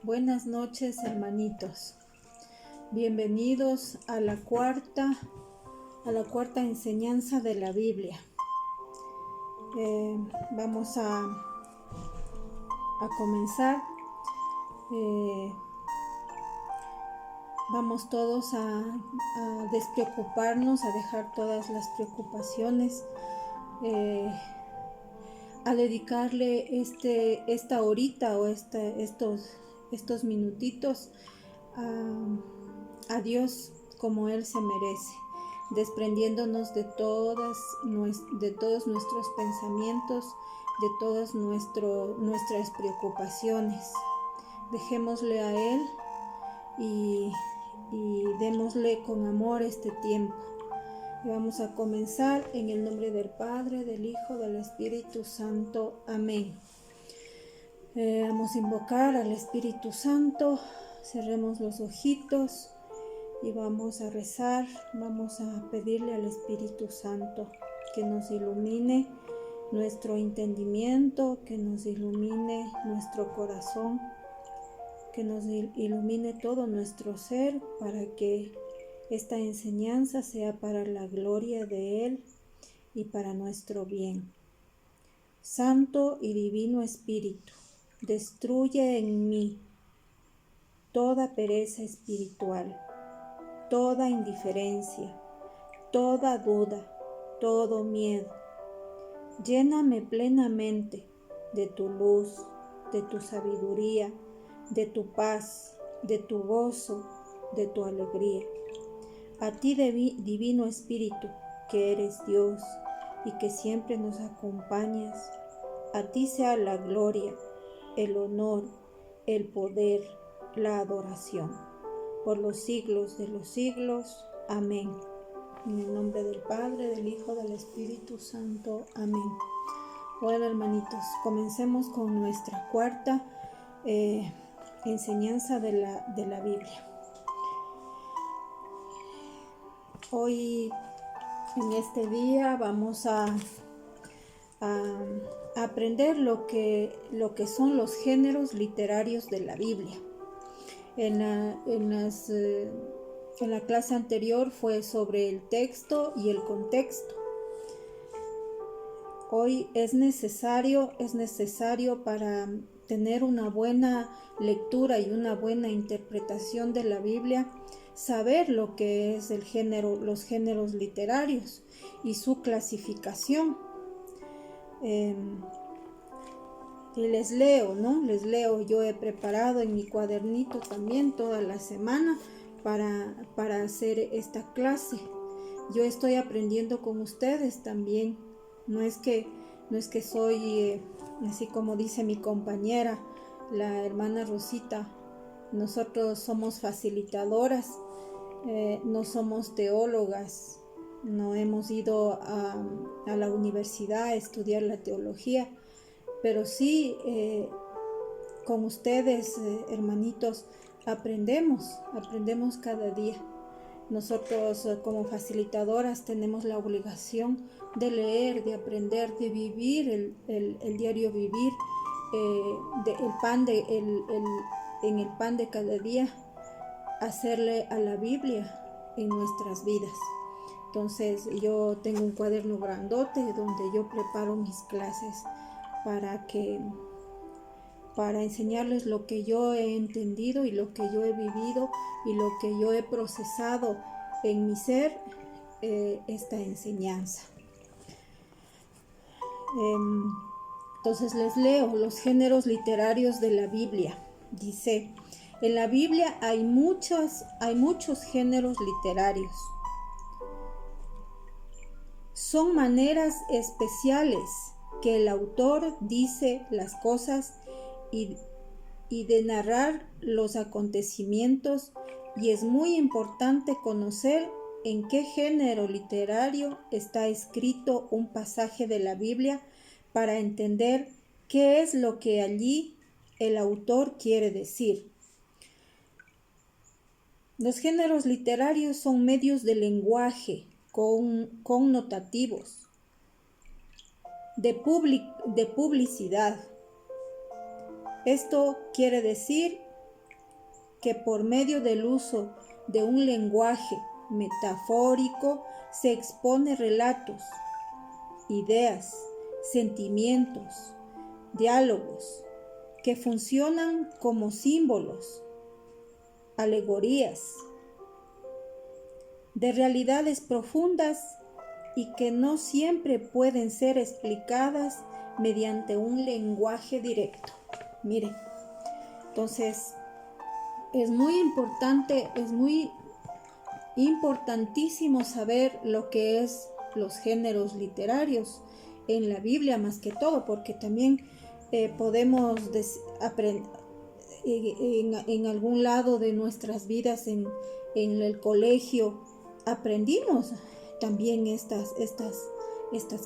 Buenas noches, hermanitos. Bienvenidos a la cuarta enseñanza de la Biblia. Vamos a comenzar. Vamos todos a despreocuparnos, a dejar todas las preocupaciones, a dedicarle esta horita o estos minutitos a Dios como Él se merece, desprendiéndonos de todos nuestros pensamientos, de todas nuestras preocupaciones. Dejémosle a Él y démosle con amor este tiempo. Y vamos a comenzar en el nombre del Padre, del Hijo, del Espíritu Santo. Amén. Vamos a invocar al Espíritu Santo. Cerremos los ojitos y vamos a rezar. Vamos a pedirle al Espíritu Santo que nos ilumine nuestro entendimiento, que nos ilumine nuestro corazón, que nos ilumine todo nuestro ser para que esta enseñanza sea para la gloria de Él y para nuestro bien. Santo y Divino Espíritu, destruye en mí toda pereza espiritual, toda indiferencia, toda duda, todo miedo. Lléname plenamente de tu luz, de tu sabiduría, de tu paz, de tu gozo, de tu alegría. A ti, Divino Espíritu, que eres Dios y que siempre nos acompañas, a ti sea la gloria, el honor, el poder, la adoración, por los siglos de los siglos. Amén. En el nombre del Padre, del Hijo, del Espíritu Santo. Amén. Bueno, hermanitos, comencemos con nuestra cuarta enseñanza de la Biblia. Hoy, en este día, vamos a aprender lo que son los géneros literarios de la Biblia. En la clase anterior fue sobre el texto y el contexto. Hoy es necesario para tener una buena lectura y una buena interpretación de la Biblia, saber lo que es los géneros literarios y su clasificación. Y les leo, yo he preparado en mi cuadernito también toda la semana para hacer esta clase. Yo estoy aprendiendo con ustedes también. No es que soy, así como dice mi compañera, la hermana Rosita, nosotros somos facilitadoras, no somos teólogas, no hemos ido a la universidad a estudiar la teología, pero sí con ustedes, hermanitos, aprendemos cada día. Nosotros como facilitadoras tenemos la obligación de leer, de aprender, de vivir el diario vivir, en el pan de cada día, hacerle a la Biblia en nuestras vidas. Entonces yo tengo un cuaderno grandote donde yo preparo mis clases para enseñarles lo que yo he entendido y lo que yo he vivido y lo que yo he procesado en mi ser, esta enseñanza. Entonces les leo los géneros literarios de la Biblia. Dice, en la Biblia hay muchos géneros literarios. Son maneras especiales que el autor dice las cosas y de narrar los acontecimientos, y es muy importante conocer en qué género literario está escrito un pasaje de la Biblia para entender qué es lo que allí el autor quiere decir. Los géneros literarios son medios de lenguaje connotativos, de publicidad. Esto quiere decir que por medio del uso de un lenguaje metafórico se expone relatos, ideas, sentimientos, diálogos que funcionan como símbolos, alegorías de realidades profundas y que no siempre pueden ser explicadas mediante un lenguaje directo. Miren, entonces es muy importantísimo saber lo que es los géneros literarios en la Biblia más que todo, porque también podemos aprender en algún lado de nuestras vidas, en el colegio, aprendimos también estas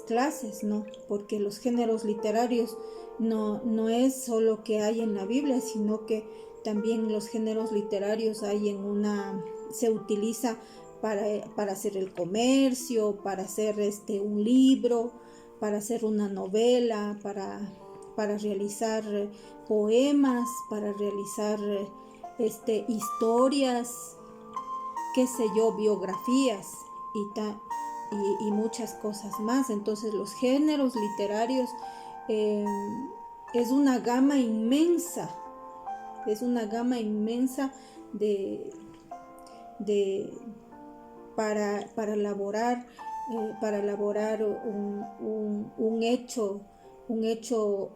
clases, ¿no? Porque los géneros literarios no es solo que hay en la Biblia, sino que también los géneros literarios se utiliza para hacer el comercio, para hacer un libro, para hacer una novela, para realizar poemas, para realizar historias, qué sé yo, biografías y muchas cosas más. Entonces los géneros literarios es una gama inmensa, para elaborar un hecho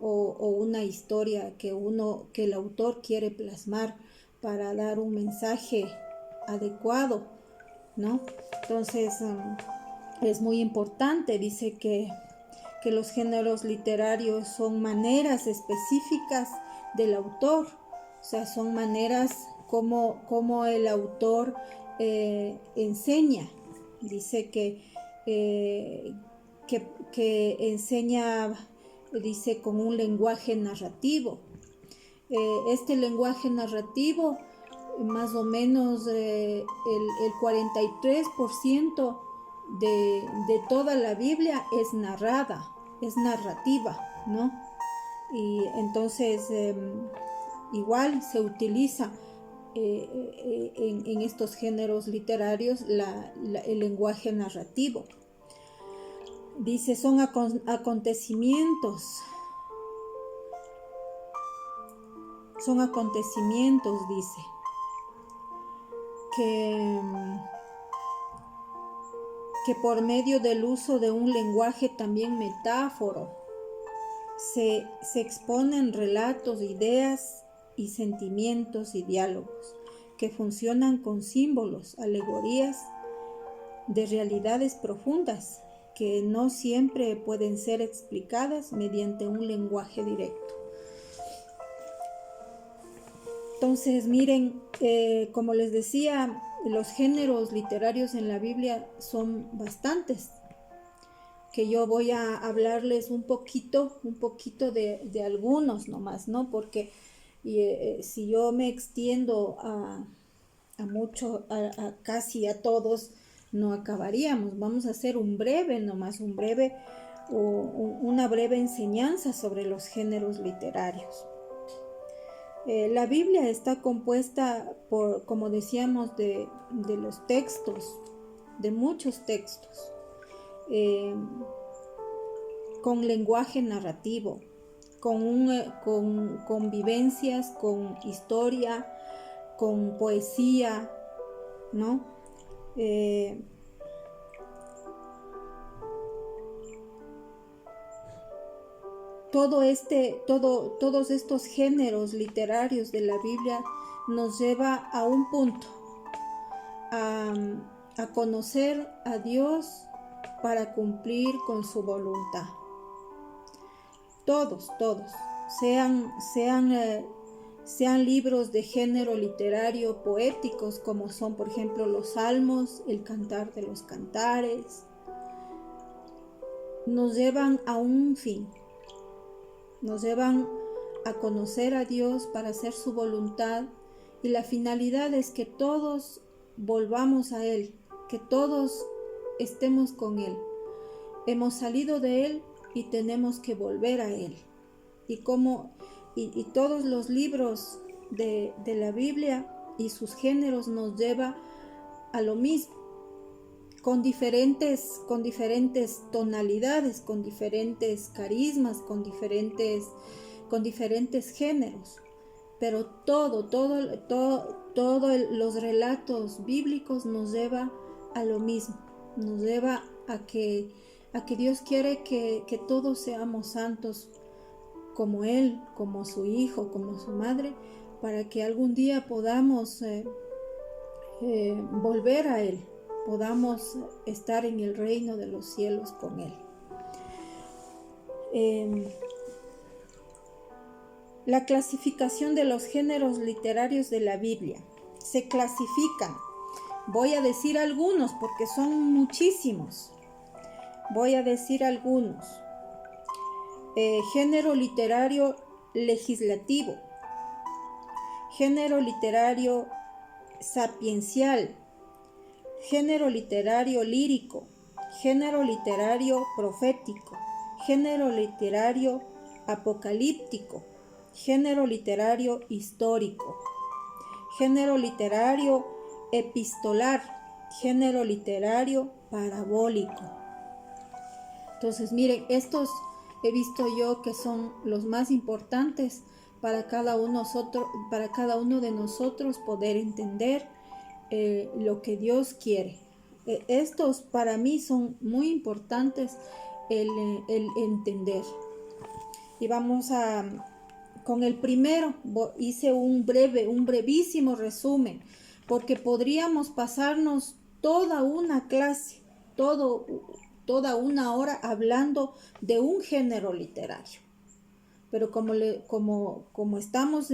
o una historia que el autor quiere plasmar para dar un mensaje adecuado, ¿no? Entonces es muy importante. Dice que los géneros literarios son maneras específicas del autor, o sea, son maneras como el autor enseña. Dice que enseña, dice, con un lenguaje narrativo. Este lenguaje narrativo, más o menos el 43% de toda la Biblia es narrativa, ¿no? Y entonces igual se utiliza en estos géneros literarios el lenguaje narrativo. Dice, son acontecimientos, dice, que por medio del uso de un lenguaje también metáforo se exponen relatos, ideas y sentimientos y diálogos que funcionan con símbolos, alegorías de realidades profundas que no siempre pueden ser explicadas mediante un lenguaje directo. Entonces, miren, como les decía, los géneros literarios en la Biblia son bastantes, que yo voy a hablarles un poquito de algunos nomás, ¿no? Porque si yo me extiendo a casi a todos, no acabaríamos. Vamos a hacer una breve enseñanza sobre los géneros literarios. La Biblia está compuesta por, como decíamos, de los textos, de muchos textos, con lenguaje narrativo, con vivencias, con historia, con poesía, ¿no? Todos estos géneros literarios de la Biblia nos lleva a un punto, a conocer a Dios para cumplir con su voluntad. Todos, sean libros de género literario poéticos, como son, por ejemplo, los Salmos, el Cantar de los Cantares, nos llevan a un fin. Nos llevan a conocer a Dios para hacer su voluntad, y la finalidad es que todos volvamos a Él, que todos estemos con Él. Hemos salido de Él y tenemos que volver a Él. Y todos los libros de la Biblia y sus géneros nos lleva a lo mismo, con diferentes tonalidades, con diferentes carismas, con diferentes géneros. Pero los relatos bíblicos nos lleva a lo mismo, nos lleva a que Dios quiere que todos seamos santos como Él, como su Hijo, como su Madre, para que algún día podamos volver a Él, podamos estar en el reino de los cielos con Él. La clasificación de los géneros literarios de la Biblia. Se clasifican. Voy a decir algunos porque son muchísimos. Voy a decir algunos. Género literario legislativo. Género literario sapiencial. Género literario lírico. Género literario profético. Género literario apocalíptico. Género literario histórico, género literario epistolar, género literario parabólico. Entonces, miren, estos he visto yo que son los más importantes para cada uno de nosotros poder entender lo que Dios quiere. Estos para mí son muy importantes el entender. Y vamos con el primero. Hice un brevísimo resumen, porque podríamos pasarnos toda una clase, toda una hora hablando de un género literario. Pero como estamos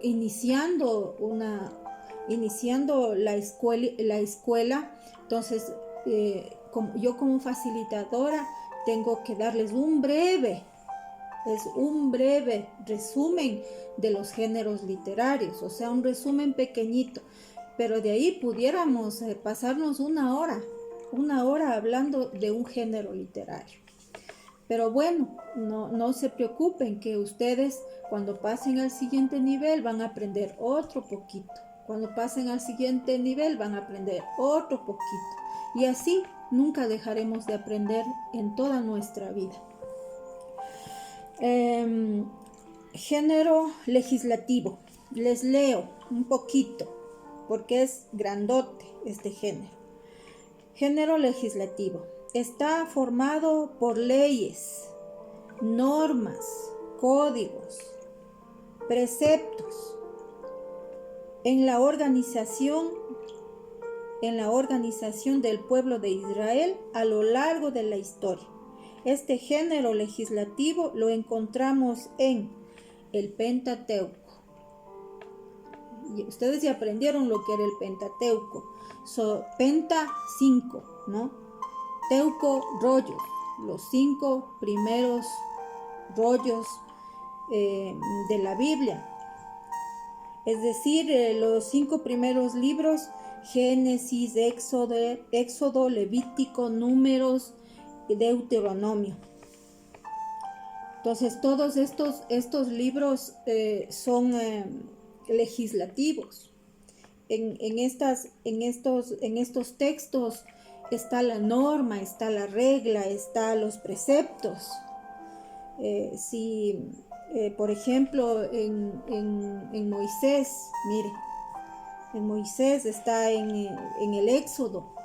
iniciando la escuela, entonces yo como facilitadora tengo que darles un breve resumen de los géneros literarios, o sea, un resumen pequeñito, pero de ahí pudiéramos pasarnos una hora hablando de un género literario. Pero bueno, no se preocupen, que ustedes cuando pasen al siguiente nivel van a aprender otro poquito. Cuando pasen al siguiente nivel van a aprender otro poquito. Y así nunca dejaremos de aprender en toda nuestra vida. Género legislativo. Les leo un poquito porque es grandote este género. Género legislativo. Está formado por leyes, normas, códigos, preceptos en la organización del pueblo de Israel a lo largo de la historia. Este género legislativo lo encontramos en el Pentateuco. Y ustedes ya aprendieron lo que era el Pentateuco. Penta, 5, ¿no? Teuco, rollos, los 5 primeros rollos de la Biblia. Es decir, los 5 primeros libros: Génesis, Éxodo, Levítico, Números y Deuteronomio. Entonces, todos estos libros son legislativos. En estos textos está la norma, está la regla, están los preceptos. Por ejemplo, en Moisés, mire, en Moisés está en el Éxodo.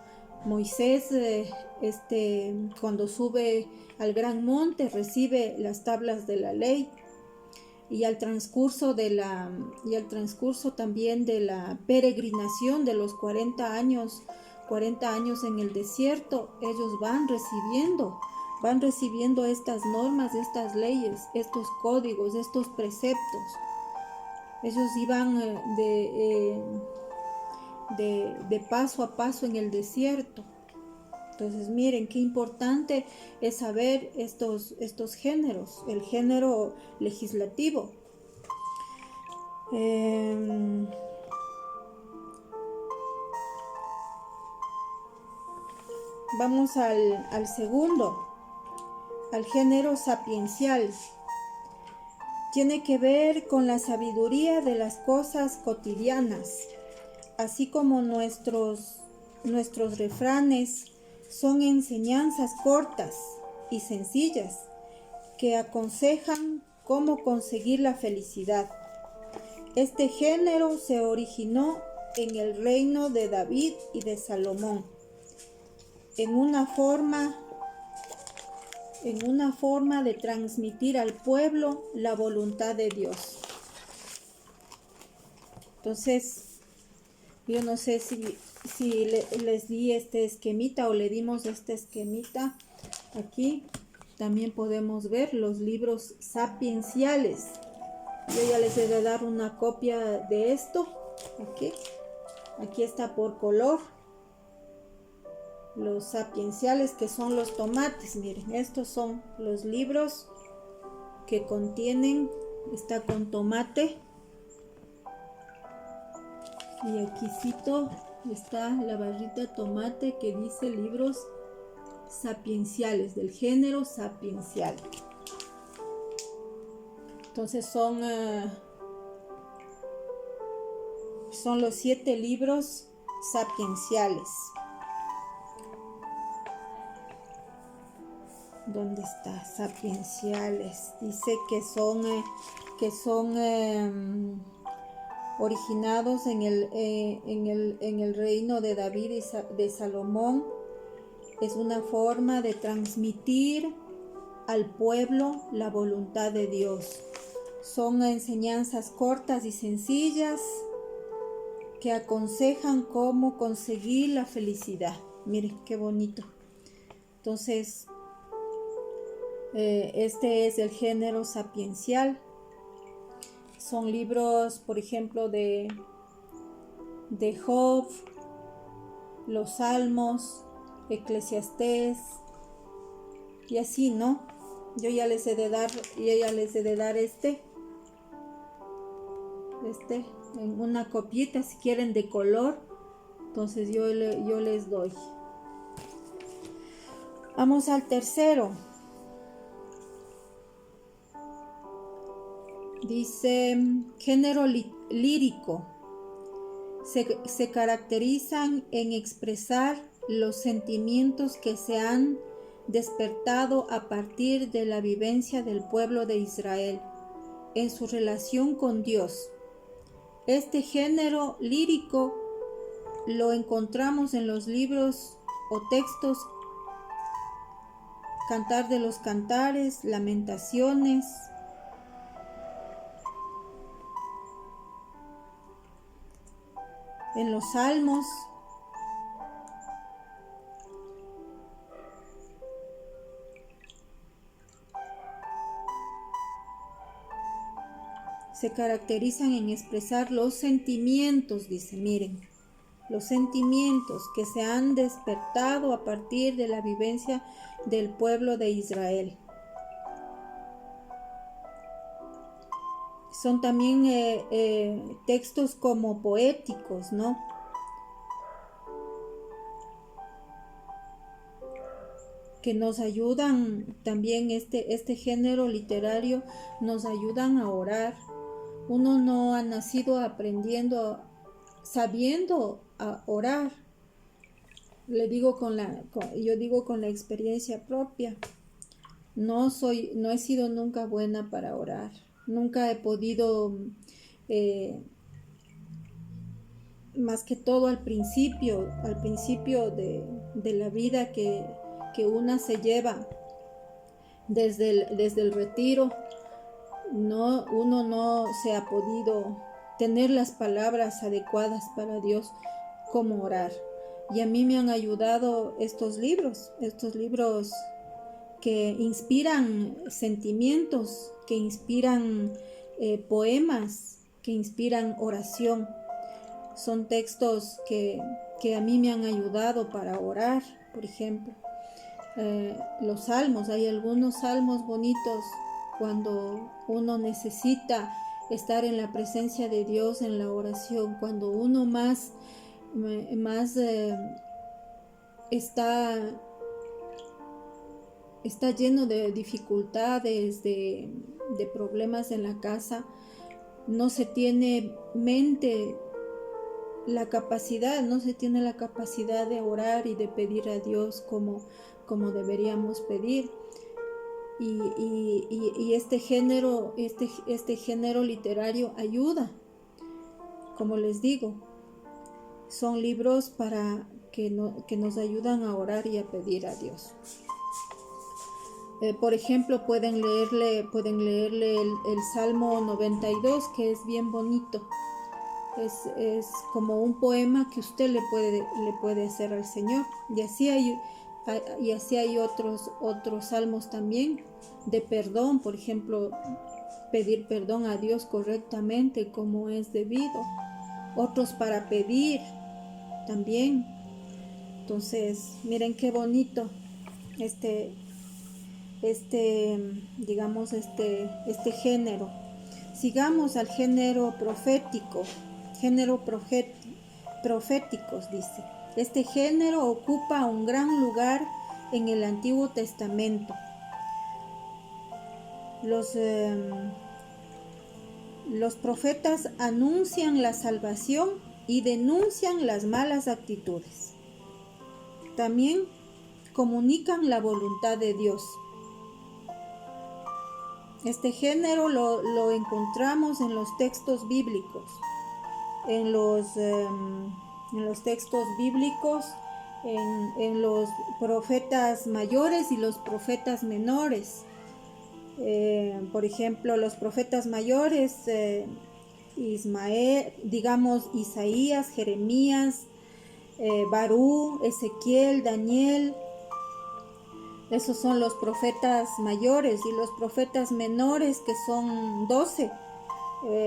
Moisés, cuando sube al gran monte, recibe las tablas de la ley, y al transcurso también de la peregrinación de los 40 años en el desierto, ellos van recibiendo estas normas, estas leyes, estos códigos, estos preceptos. Ellos iban de paso a paso en el desierto. Entonces, miren qué importante es saber estos géneros, el género legislativo. Vamos al segundo, al género sapiencial. tiene que ver con la sabiduría de las cosas cotidianas, así como nuestros refranes son enseñanzas cortas y sencillas que aconsejan cómo conseguir la felicidad. Este género se originó en el reino de David y de Salomón, en una forma de transmitir al pueblo la voluntad de Dios. Entonces, yo no sé si les di este esquemita o le dimos este esquemita. Aquí también podemos ver los libros sapienciales. Yo ya les he de dar una copia de esto. Aquí está por color. Los sapienciales, que son los tomates. Miren, estos son los libros que contienen, está con tomate. Y aquícito está la barrita tomate que dice libros sapienciales, del género sapiencial. Entonces son los 7 libros sapienciales. ¿Dónde está? Sapienciales. Dice que son originados en el reino de David y de Salomón. Es una forma de transmitir al pueblo la voluntad de Dios. Son enseñanzas cortas y sencillas que aconsejan cómo conseguir la felicidad. Miren qué bonito. Entonces, este es el género sapiencial. Son libros, por ejemplo, de Job, los Salmos, Eclesiastés y así, ¿no? Yo ya les he de dar este en una copieta, si quieren, de color. Entonces yo les doy. Vamos al tercero. Dice género lírico. Se caracterizan en expresar los sentimientos que se han despertado a partir de la vivencia del pueblo de Israel en su relación con Dios. Este género lírico lo encontramos en los libros o textos Cantar de los Cantares, Lamentaciones, en los Salmos. Se caracterizan en expresar los sentimientos, dice, miren, los sentimientos que se han despertado a partir de la vivencia del pueblo de Israel. Son también textos como poéticos, ¿no? Que nos ayudan también, este género literario nos ayudan a orar. Uno no ha nacido sabiendo a orar. Yo digo con la experiencia propia. No he sido nunca buena para orar. Nunca he podido, más que todo al principio de la vida que una se lleva desde el retiro. Uno no se ha podido tener las palabras adecuadas para Dios, como orar. Y a mí me han ayudado estos libros que inspiran sentimientos, que inspiran poemas, que inspiran oración. Son textos que a mí me han ayudado para orar, por ejemplo. Los salmos, hay algunos salmos bonitos cuando uno necesita estar en la presencia de Dios en la oración, cuando uno más está está lleno de dificultades, de problemas en la casa, no se tiene no se tiene la capacidad de orar y de pedir a Dios como deberíamos pedir. Y este género literario ayuda. Como les digo, son libros para que nos ayudan a orar y a pedir a Dios. Por ejemplo, pueden leerle el Salmo 92, que es bien bonito. Es como un poema que usted le puede hacer al Señor. Y así hay otros salmos también de perdón. Por ejemplo, pedir perdón a Dios correctamente como es debido. Otros para pedir también. Entonces, miren qué bonito este género. Sigamos al género profético. Proféticos, dice. Este género ocupa un gran lugar en el Antiguo Testamento. Los profetas anuncian la salvación y denuncian las malas actitudes. También comunican la voluntad de Dios. Este género lo encontramos en los textos bíblicos. En los textos bíblicos, en los profetas mayores y los profetas menores. Por ejemplo, los profetas mayores, Isaías, Jeremías, Barú, Ezequiel, Daniel. Esos son los profetas mayores, y los profetas menores, que son 12.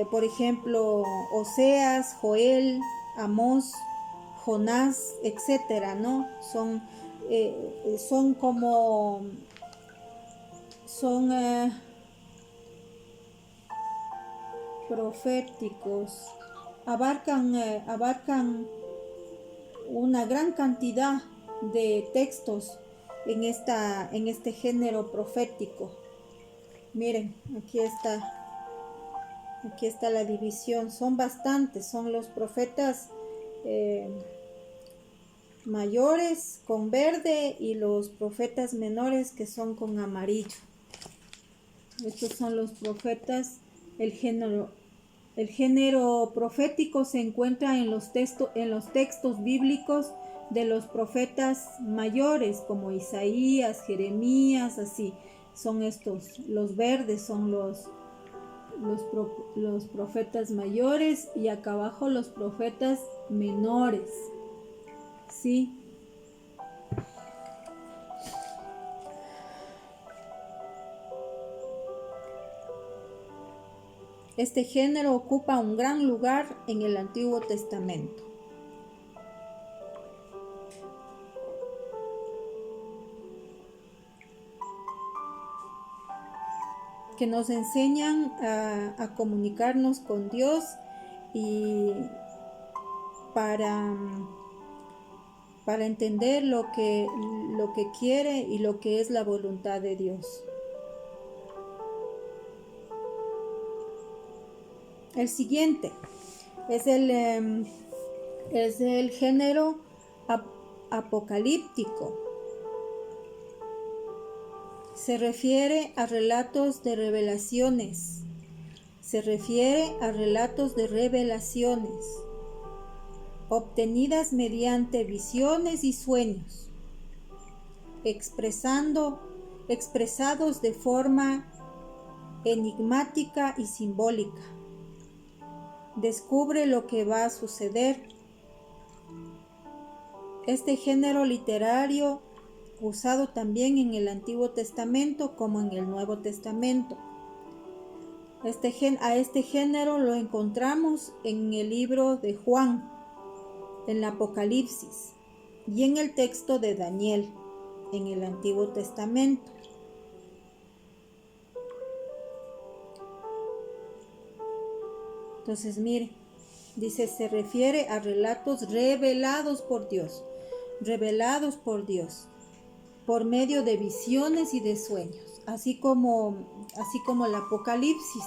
Por ejemplo, Oseas, Joel, Amós, Jonás, etcétera, ¿no? Son proféticos, abarcan una gran cantidad de textos en este género profético. Miren, aquí está la división. Son bastantes, son los profetas mayores con verde y los profetas menores que son con amarillo. Estos son los profetas. El género profético se encuentra en los textos bíblicos de los profetas mayores, como Isaías, Jeremías, así. Son estos. Los verdes son los profetas mayores, y acá abajo los profetas menores. ¿Sí? Este género ocupa un gran lugar en el Antiguo Testamento. Que nos enseñan a comunicarnos con Dios y para entender lo que quiere y lo que es la voluntad de Dios. El siguiente es el género apocalíptico. Se refiere a relatos de revelaciones. Obtenidas mediante visiones y sueños, expresados de forma enigmática y simbólica. Descubre lo que va a suceder. Este género literario, usado también en el Antiguo Testamento como en el Nuevo Testamento. A este género lo encontramos en el libro de Juan, en el Apocalipsis, y en el texto de Daniel, en el Antiguo Testamento. Entonces, mire, dice, se refiere a relatos revelados por Dios. por medio de visiones y de sueños, así como el Apocalipsis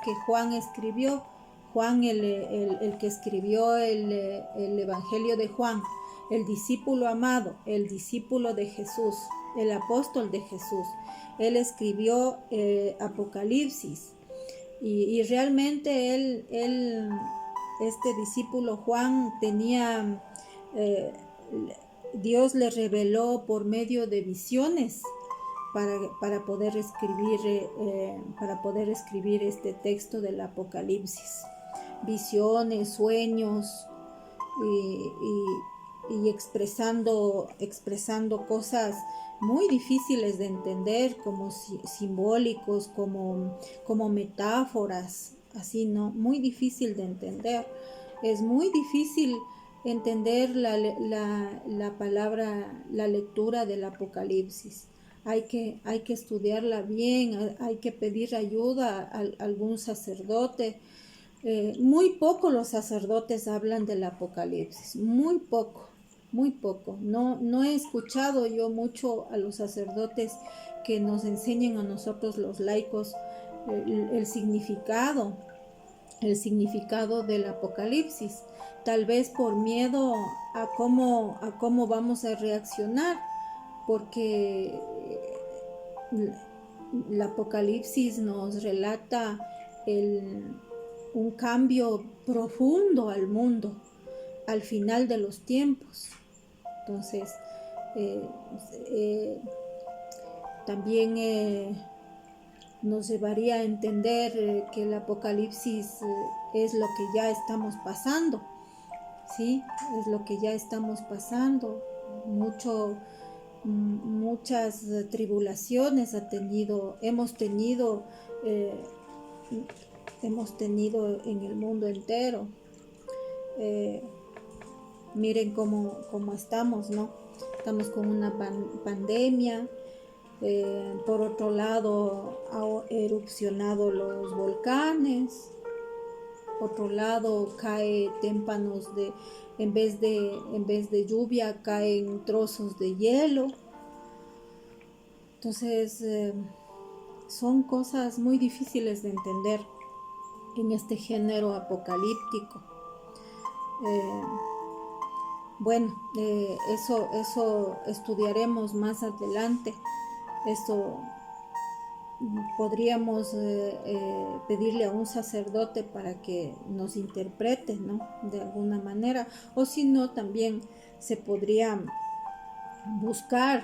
que Juan escribió, Juan el que escribió el Evangelio de Juan, el discípulo amado, el discípulo de Jesús, el apóstol de Jesús. Él escribió Apocalipsis y realmente este discípulo Juan tenía, Dios le reveló por medio de visiones para poder escribir este texto del Apocalipsis. Visiones, sueños y expresando cosas muy difíciles de entender, como simbólicos, como metáforas, así, ¿no? Muy difícil de entender. Es muy difícil entender la palabra, la lectura del Apocalipsis. Hay que estudiarla bien, hay que pedir ayuda a algún sacerdote. Muy poco los sacerdotes hablan del Apocalipsis, muy poco. No he escuchado yo mucho a los sacerdotes que nos enseñen a nosotros los laicos el significado del Apocalipsis, tal vez por miedo a cómo vamos a reaccionar, porque el Apocalipsis nos relata un cambio profundo al mundo al final de los tiempos. Entonces, también nos llevaría a entender que el Apocalipsis es lo que ya estamos pasando, ¿sí? Es lo que ya estamos pasando. Muchas tribulaciones hemos tenido en el mundo entero. Miren cómo estamos, ¿no? Estamos con una pandemia. Por otro lado, ha erupcionado los volcanes. Por otro lado, cae témpanos en vez de lluvia, caen trozos de hielo. Entonces, son cosas muy difíciles de entender en este género apocalíptico. Eso estudiaremos más adelante. Esto podríamos pedirle a un sacerdote para que nos interprete, ¿no? De alguna manera, o si no, también se podría buscar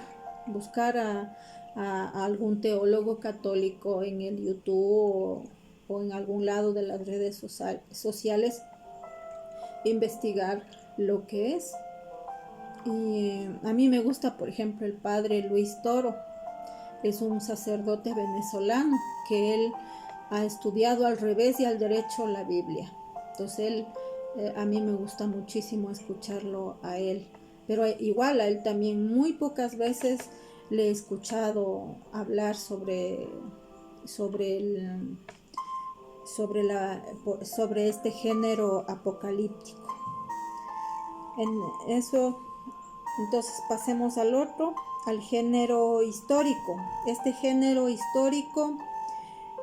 a algún teólogo católico en el YouTube o en algún lado de las redes sociales, investigar lo que es. Y a mí me gusta, por ejemplo, el padre Luis Toro. Es un sacerdote venezolano que él ha estudiado al revés y al derecho la Biblia. Entonces a mí me gusta muchísimo escucharlo a él. Pero igual a él también muy pocas veces le he escuchado hablar sobre este género apocalíptico. Entonces pasemos al género histórico. Este género histórico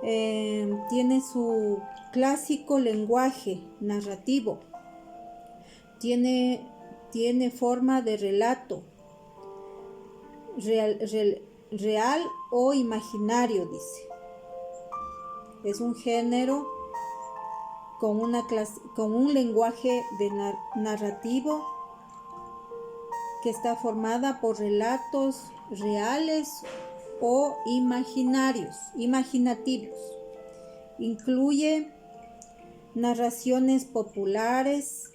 tiene su clásico lenguaje narrativo, tiene forma de relato, real o imaginario, dice. Es un género con un lenguaje narrativo que está formada por relatos reales o imaginativos. Incluye narraciones populares,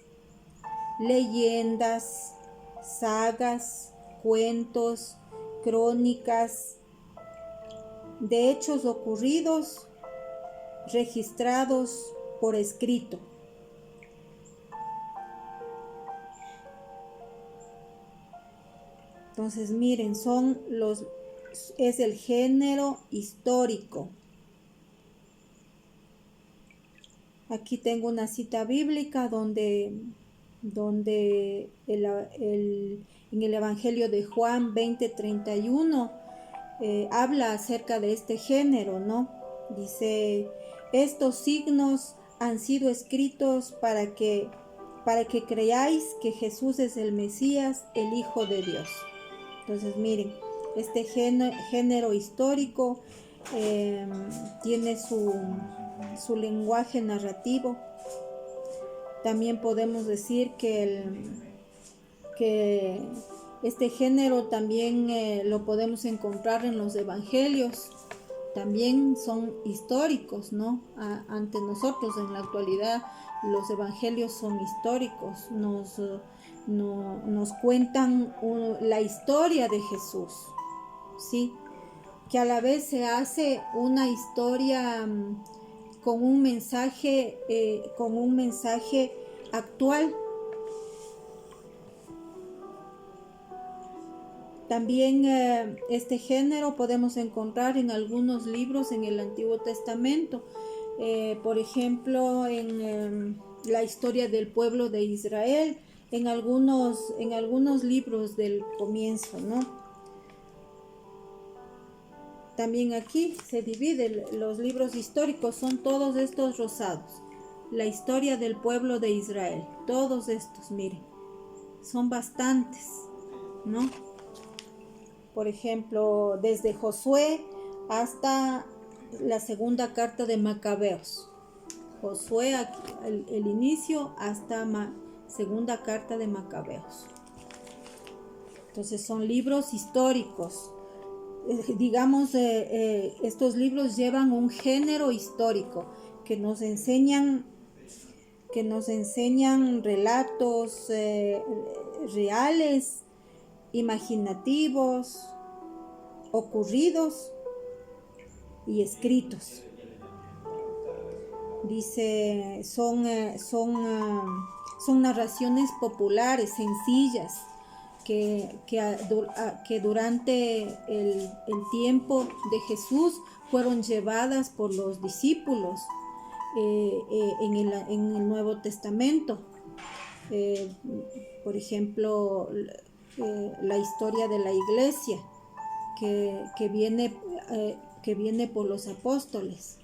leyendas, sagas, cuentos, crónicas de hechos ocurridos, registrados por escrito. Entonces, miren, es el género histórico. Aquí tengo una cita bíblica donde donde en el Evangelio de Juan 20:31 habla acerca de este género, ¿no? Dice, estos signos han sido escritos para que creáis que Jesús es el Mesías, el Hijo de Dios. Entonces, miren, este género histórico tiene su lenguaje narrativo. También podemos decir que este género también lo podemos encontrar en los evangelios. También son históricos, ¿no? Ante nosotros en la actualidad los evangelios son históricos, nos cuentan la historia de Jesús, ¿sí? Que a la vez se hace una historia con un mensaje actual. También este género podemos encontrar en algunos libros en el Antiguo Testamento, por ejemplo en la historia del pueblo de Israel, en algunos libros del comienzo, ¿no? También aquí se dividen los libros históricos, son todos estos rosados, la historia del pueblo de Israel, todos estos, miren, son bastantes, ¿no? Por ejemplo, desde Josué hasta la segunda carta de Macabeos. Josué, el inicio, hasta segunda carta de Macabeos. Entonces son libros históricos. Digamos, estos libros llevan un género histórico que nos enseñan relatos reales, imaginativos, ocurridos y escritos. Dice, son narraciones populares, sencillas, que durante el tiempo de Jesús fueron llevadas por los discípulos en el Nuevo Testamento. Por ejemplo, la historia de la iglesia que viene por los apóstoles,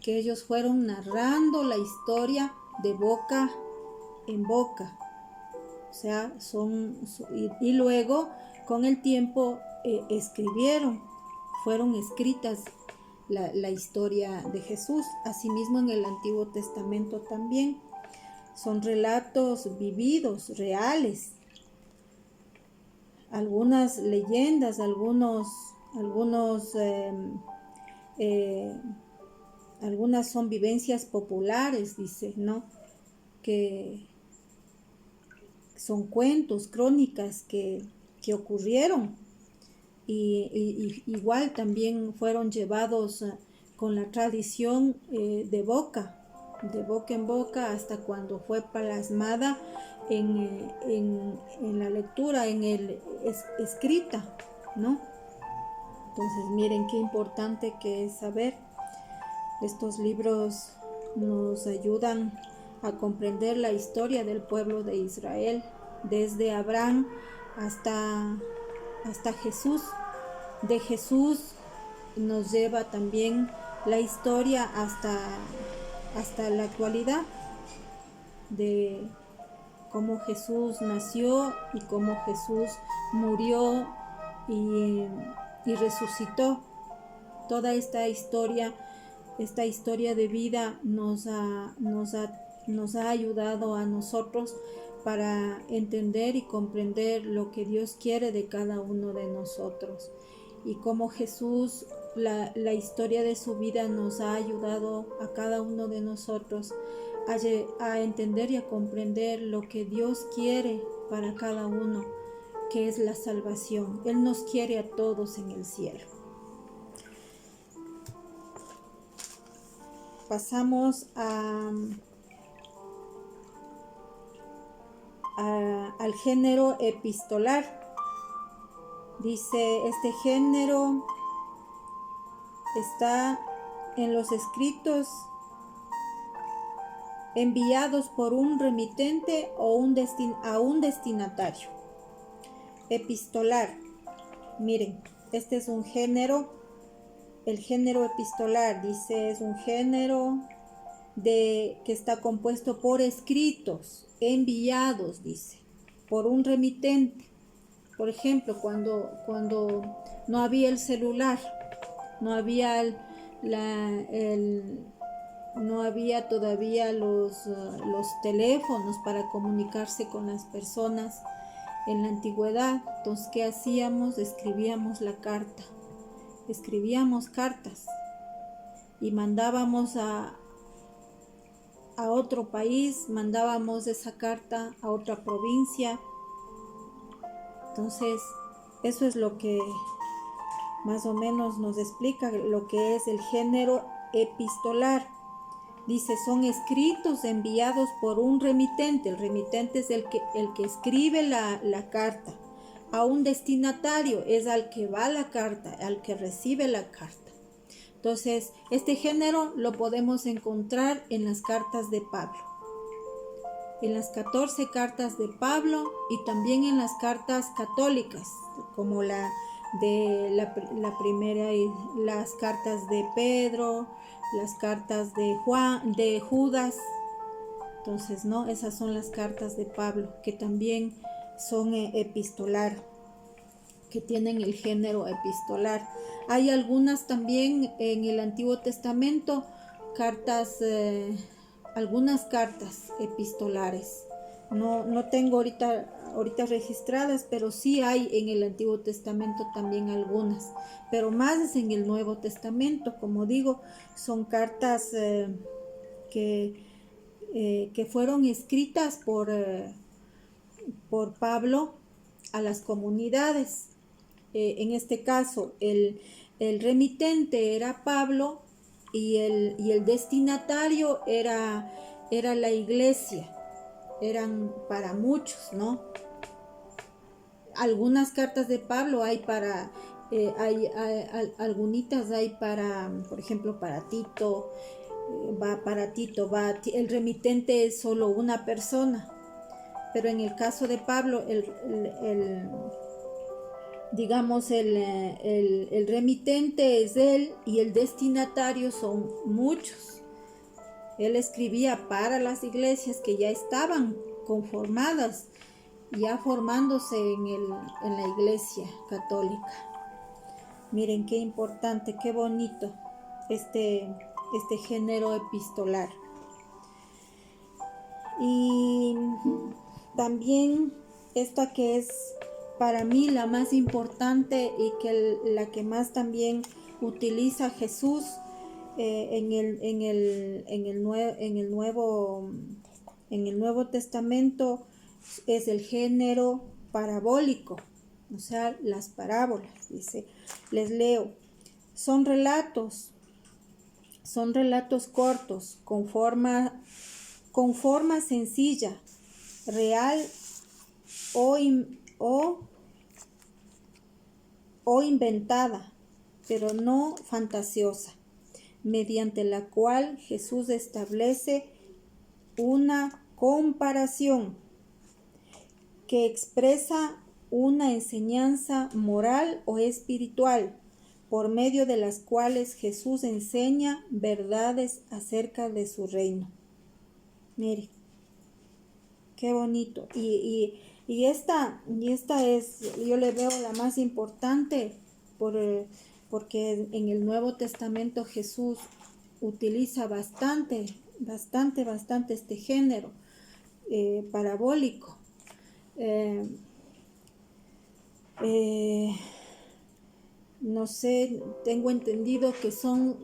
que ellos fueron narrando la historia de boca en boca, o sea, y luego con el tiempo fueron escritas la historia de Jesús. Asimismo en el Antiguo Testamento también son relatos vividos, reales, algunas leyendas, algunas son vivencias populares, dice, ¿no? Que son cuentos, crónicas que ocurrieron y igual también fueron llevados con la tradición de boca en boca hasta cuando fue plasmada en la lectura, escrita, ¿no? Entonces miren qué importante que es saber. Estos libros nos ayudan a comprender la historia del pueblo de Israel, desde Abraham hasta Jesús. De Jesús nos lleva también la historia hasta la actualidad, de cómo Jesús nació y cómo Jesús murió y resucitó. Toda esta historia de vida nos ha ayudado a nosotros para entender y comprender lo que Dios quiere de cada uno de nosotros, y cómo Jesús, la historia de su vida nos ha ayudado a cada uno de nosotros a entender y a comprender lo que Dios quiere para cada uno, que es la salvación. Él nos quiere a todos en el cielo. Pasamos al género epistolar. Dice, este género está en los escritos enviados por un remitente o a un destinatario. Epistolar. Miren, este es un género. El género epistolar, dice, es un género que está compuesto por escritos enviados, dice, por un remitente. Por ejemplo, cuando no había el celular, no había no había todavía los teléfonos para comunicarse con las personas en la antigüedad. Entonces, ¿qué hacíamos? Escribíamos la carta. Escribíamos cartas y mandábamos a otro país, mandábamos esa carta a otra provincia. Entonces, eso es lo que más o menos nos explica lo que es el género epistolar. Dice, son escritos enviados por un remitente. El remitente es el que escribe la carta. A un destinatario es al que va la carta, al que recibe la carta. Entonces, este género lo podemos encontrar en las cartas de Pablo. En las 14 cartas de Pablo y también en las cartas católicas, como la primera y las cartas de Pedro, las cartas de Judas. Entonces, ¿no? Esas son las cartas de Pablo, que también son epistolar, que tienen el género epistolar. Hay algunas también en el Antiguo Testamento, algunas cartas epistolares. No tengo ahorita registradas, pero sí hay en el Antiguo Testamento también algunas, pero más es en el Nuevo Testamento. Como digo, son cartas que fueron escritas por Pablo a las comunidades. En este caso, el remitente era Pablo y el destinatario era la iglesia. Eran para muchos, ¿no? Algunas cartas de Pablo hay para, algunitas hay para, por ejemplo, para Tito, el remitente es solo una persona, pero en el caso de Pablo, digamos, el remitente es él y el destinatario son muchos. Él escribía para las iglesias que ya estaban conformadas, ya formándose en la iglesia católica. Miren qué importante, qué bonito este género epistolar. Y también esta que es para mí la más importante y la que más también utiliza Jesús en el Nuevo Testamento, es el género parabólico, o sea, las parábolas. Dice, les leo, son relatos cortos, con forma sencilla, real o inventada, pero no fantasiosa, mediante la cual Jesús establece una comparación que expresa una enseñanza moral o espiritual, por medio de las cuales Jesús enseña verdades acerca de su reino. Mire, qué bonito. Y esta es, yo le veo la más importante porque en el Nuevo Testamento Jesús utiliza bastante este género parabólico. No sé, tengo entendido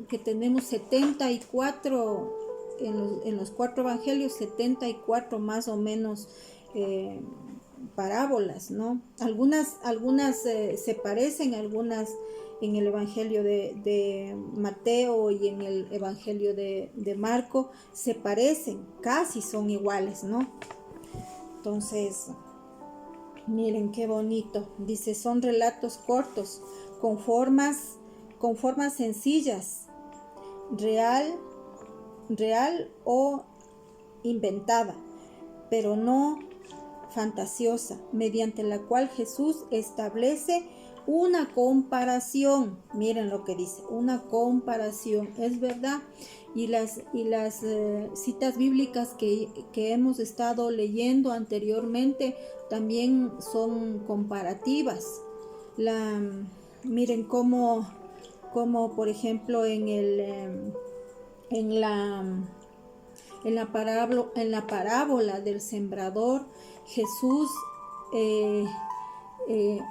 que tenemos 74 en los 4 evangelios, 74 más o menos parábolas, ¿no? Algunas se parecen, algunas en el evangelio de Mateo y en el evangelio de Marco se parecen, casi son iguales, ¿no? Entonces, miren qué bonito. Dice, son relatos cortos, con formas sencillas, real inventada, pero no fantasiosa, mediante la cual Jesús establece una comparación. Miren lo que dice, una comparación, es verdad. Y las citas bíblicas que hemos estado leyendo anteriormente también son comparativas. Miren cómo por ejemplo en la parábola del sembrador, Jesús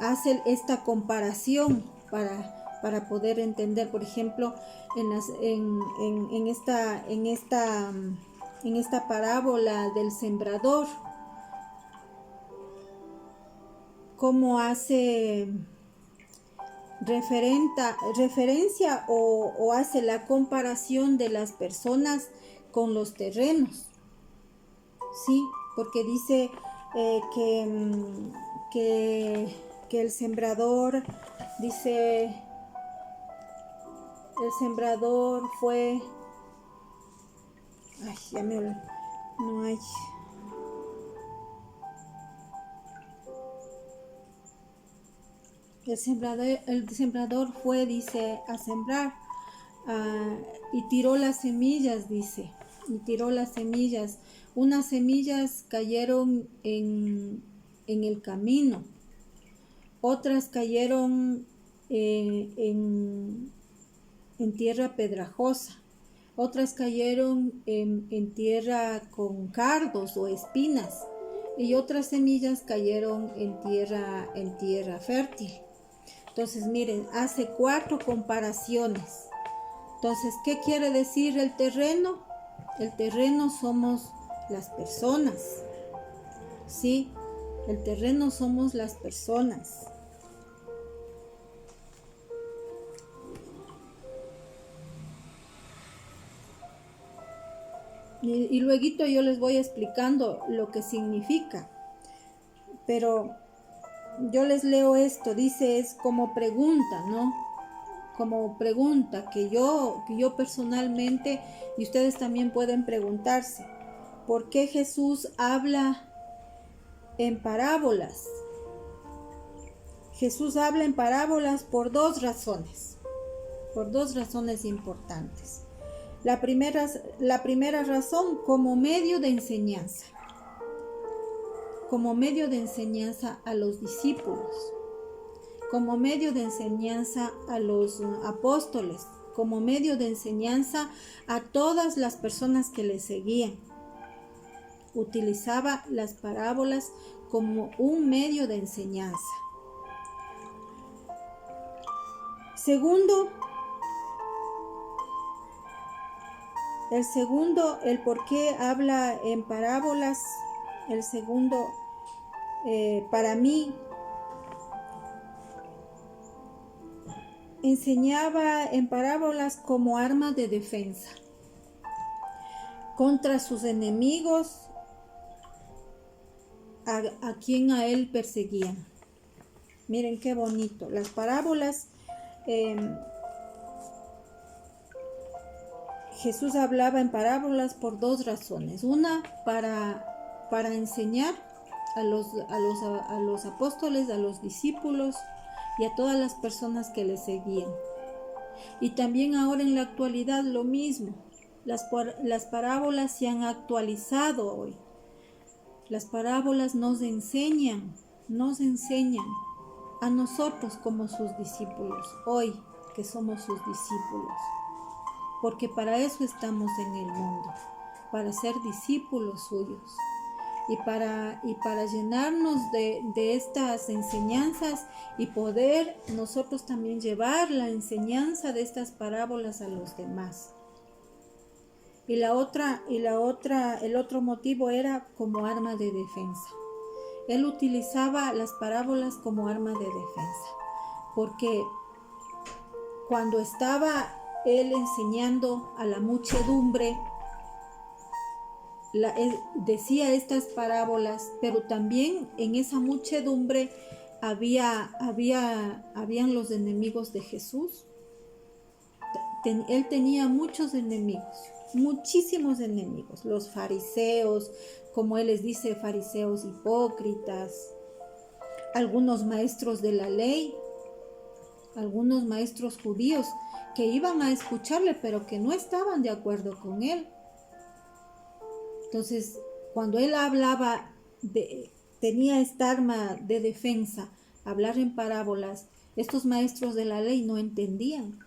hace esta comparación para poder entender. Por ejemplo, en esta parábola del sembrador, cómo hace referencia o hace la comparación de las personas con los terrenos, ¿sí? Porque dice que el sembrador, dice, el sembrador fue, ay, ya me olvidé, no hay. El sembrador fue, dice, a sembrar y tiró las semillas, dice, y tiró las semillas. Unas semillas cayeron en el camino, otras cayeron en tierra pedrajosa, otras cayeron en tierra con cardos o espinas, y otras semillas cayeron en tierra fértil. Entonces, miren, hace 4 comparaciones. Entonces, ¿qué quiere decir el terreno? El terreno somos las personas, ¿sí? El terreno somos las personas. Y luego yo les voy explicando lo que significa. Pero yo les leo esto, dice, es como pregunta, ¿no? Como pregunta que yo personalmente, y ustedes también pueden preguntarse, ¿por qué Jesús habla en parábolas? Jesús habla en parábolas por 2 razones importantes. La primera razón, como medio de enseñanza. Como medio de enseñanza a los discípulos, como medio de enseñanza a los apóstoles, como medio de enseñanza a todas las personas que le seguían. Utilizaba las parábolas como un medio de enseñanza. El por qué habla en parábolas, el segundo, para mí, enseñaba en parábolas como arma de defensa contra sus enemigos, a quien a él perseguían. Miren qué bonito. Las parábolas, Jesús hablaba en parábolas por 2 razones. Una, para enseñar a los apóstoles, a los discípulos y a todas las personas que le seguían. Y también ahora en la actualidad lo mismo. Las parábolas se han actualizado hoy. Las parábolas nos enseñan a nosotros como sus discípulos, hoy que somos sus discípulos. Porque para eso estamos en el mundo, para ser discípulos suyos. Y para llenarnos de estas enseñanzas y poder nosotros también llevar la enseñanza de estas parábolas a los demás. El otro motivo era como arma de defensa. Él utilizaba las parábolas como arma de defensa, porque cuando estaba él enseñando a la muchedumbre, decía estas parábolas, pero también en esa muchedumbre habían los enemigos de Jesús. Él tenía muchos enemigos, muchísimos enemigos. Los fariseos, como él les dice, fariseos hipócritas, algunos maestros de la ley, algunos maestros judíos que iban a escucharle, pero que no estaban de acuerdo con él. Entonces, cuando él hablaba, tenía esta arma de defensa, hablar en parábolas, estos maestros de la ley no entendían.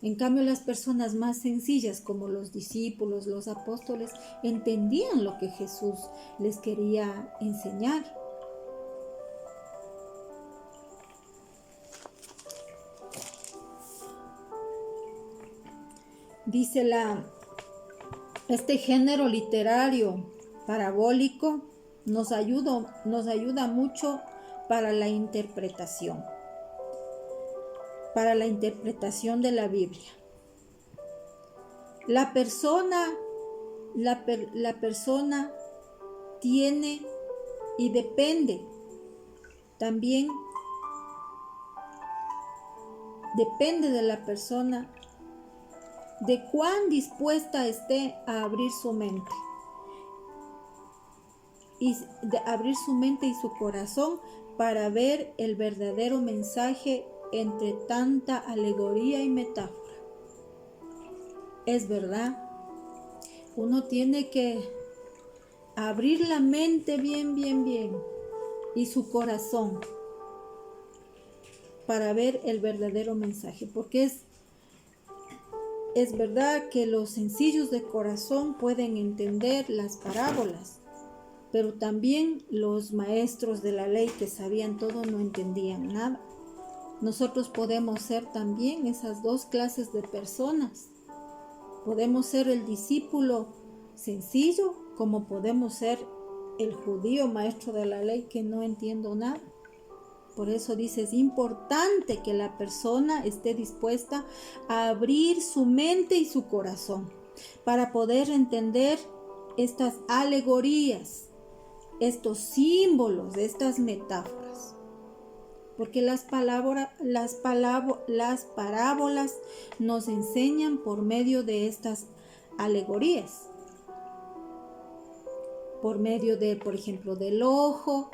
En cambio, las personas más sencillas, como los discípulos, los apóstoles, entendían lo que Jesús les quería enseñar. Dice este género literario parabólico nos ayuda mucho para la interpretación de la Biblia. La persona tiene y depende de la persona de cuán dispuesta esté a abrir su mente y su corazón para ver el verdadero mensaje entre tanta alegoría y metáfora. Es verdad, uno tiene que abrir la mente bien y su corazón para ver el verdadero mensaje, porque es verdad que los sencillos de corazón pueden entender las parábolas, pero también los maestros de la ley que sabían todo no entendían nada. Nosotros podemos ser también esas dos clases de personas. Podemos ser el discípulo sencillo, como podemos ser el judío maestro de la ley que no entiendo nada. Por eso dice, es importante que la persona esté dispuesta a abrir su mente y su corazón para poder entender estas alegorías, estos símbolos, estas metáforas. Porque las parábolas nos enseñan por medio de estas alegorías. Por medio de, por ejemplo, del ojo,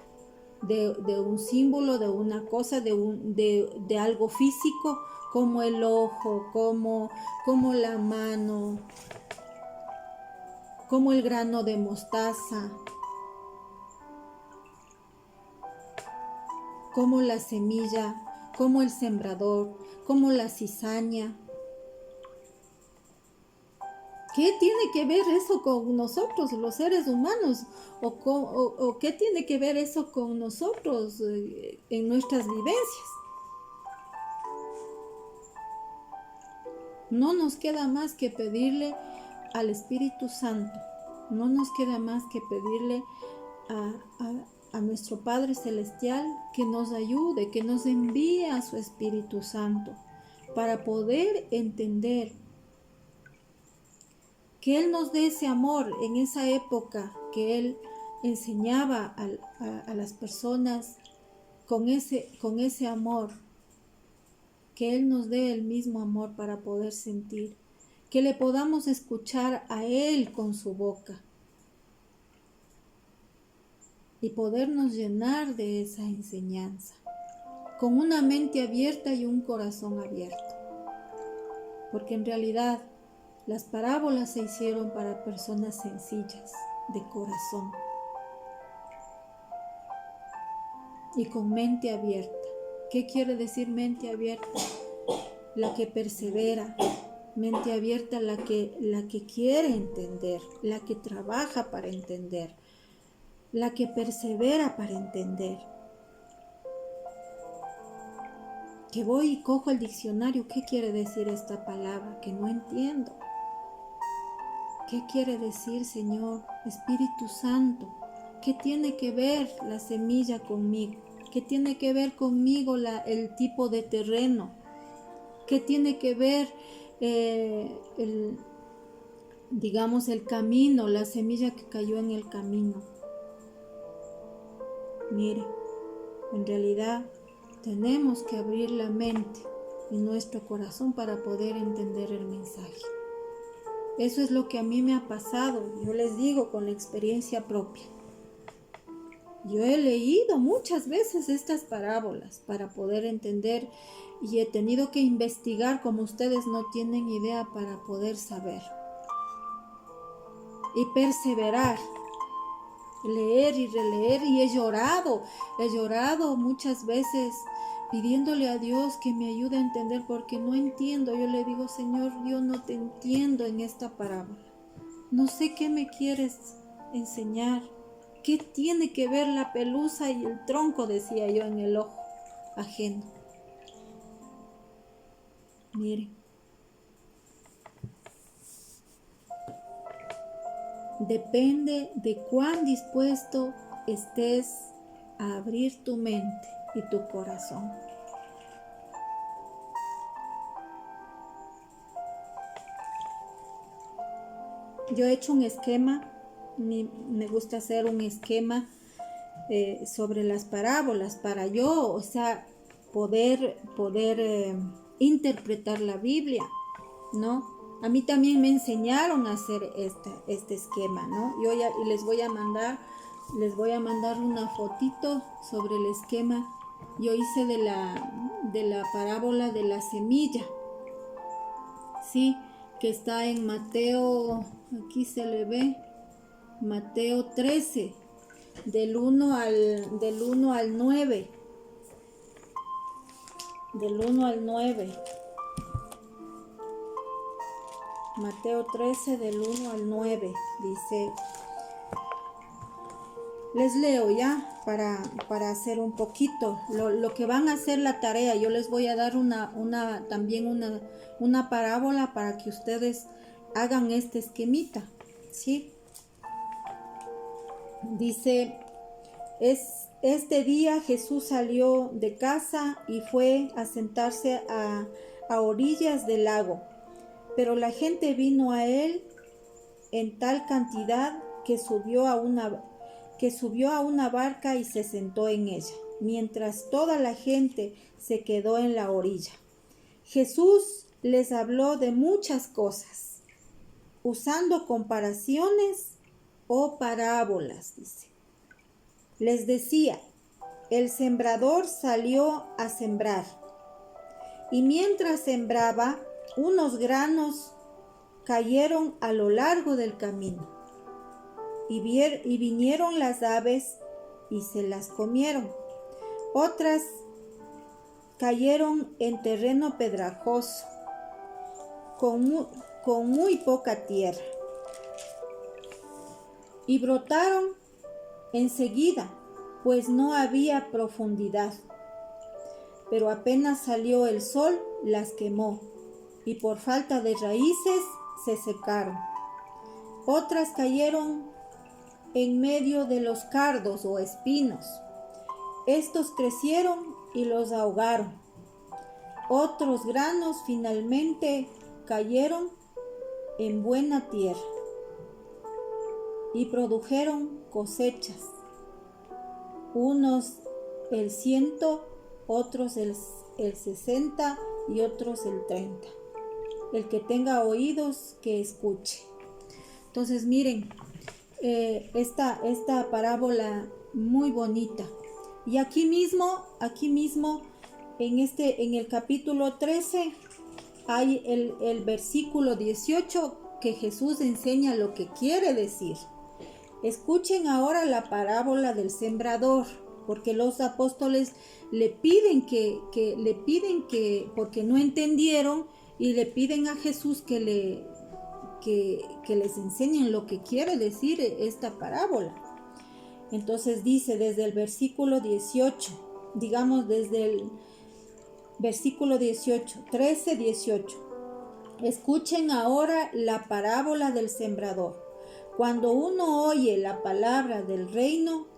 de un símbolo, de una cosa, de algo físico, como el ojo, como la mano, como el grano de mostaza, como la semilla, como el sembrador, como la cizaña. ¿Qué tiene que ver eso con nosotros, los seres humanos? ¿O qué tiene que ver eso con nosotros en nuestras vivencias? No nos queda más que pedirle al Espíritu Santo. No nos queda más que pedirle a nuestro Padre Celestial que nos ayude, que nos envíe a su Espíritu Santo para poder entender, que Él nos dé ese amor en esa época que Él enseñaba a las personas con ese amor, que Él nos dé el mismo amor para poder sentir, que le podamos escuchar a Él con su boca y podernos llenar de esa enseñanza, con una mente abierta y un corazón abierto, porque en realidad las parábolas se hicieron para personas sencillas de corazón y con mente abierta. ¿Qué quiere decir mente abierta? La que persevera, mente abierta, la que quiere entender, la que trabaja para entender, la que persevera para entender. Que voy y cojo el diccionario, ¿qué quiere decir esta palabra? Que no entiendo. ¿Qué quiere decir, Señor? Espíritu Santo, ¿qué tiene que ver la semilla conmigo? ¿Qué tiene que ver conmigo el tipo de terreno? ¿Qué tiene que ver el camino, la semilla que cayó en el camino? Mire, en realidad tenemos que abrir la mente y nuestro corazón para poder entender el mensaje. Eso es lo que a mí me ha pasado. Yo les digo con la experiencia propia. Yo he leído muchas veces estas parábolas para poder entender y he tenido que investigar como ustedes no tienen idea para poder saber. Y perseverar, leer y releer, y he llorado muchas veces pidiéndole a Dios que me ayude a entender porque no entiendo. Yo le digo, Señor, yo no te entiendo en esta parábola. No sé qué me quieres enseñar. ¿Qué tiene que ver la pelusa y el tronco? Decía yo en el ojo ajeno. Miren. Depende de cuán dispuesto estés a abrir tu mente y tu corazón. Yo he hecho un esquema, me gusta hacer un esquema sobre las parábolas para yo, o sea, poder interpretar la Biblia, ¿no? A mí también me enseñaron a hacer este esquema, ¿no? Yo ya les voy a mandar una fotito sobre el esquema. Yo hice de la parábola de la semilla, ¿sí? Que está en Mateo, aquí se le ve, Mateo 13, del 1 al 9. Del 1 al 9. Mateo 13, del 1 al 9, dice, les leo ya para hacer un poquito lo que van a hacer la tarea. Yo les voy a dar también una parábola para que ustedes hagan este esquemita, ¿sí? Dice, este día Jesús salió de casa y fue a sentarse a orillas del lago. Pero la gente vino a él en tal cantidad que subió a una barca y se sentó en ella, mientras toda la gente se quedó en la orilla. Jesús les habló de muchas cosas, usando comparaciones o parábolas, dice. Les decía, el sembrador salió a sembrar, y mientras sembraba, unos granos cayeron a lo largo del camino y vinieron las aves y se las comieron. Otras cayeron en terreno pedrajoso con muy poca tierra y brotaron enseguida, pues no había profundidad. Pero apenas salió el sol, las quemó y por falta de raíces se secaron. Otras cayeron en medio de los cardos o espinos. Estos crecieron y los ahogaron. Otros granos finalmente cayeron en buena tierra y produjeron cosechas. Unos el 100, otros el 60 y otros el 30. El que tenga oídos, que escuche. Entonces miren, esta parábola muy bonita. Y aquí mismo, en el capítulo 13, hay el versículo 18 que Jesús enseña lo que quiere decir. Escuchen ahora la parábola del sembrador, porque los apóstoles le piden que porque no entendieron, y le piden a Jesús que les enseñen lo que quiere decir esta parábola. Entonces dice desde el versículo 18, digamos desde el versículo 18, 13, 18. Escuchen ahora la parábola del sembrador. Cuando uno oye la palabra del reino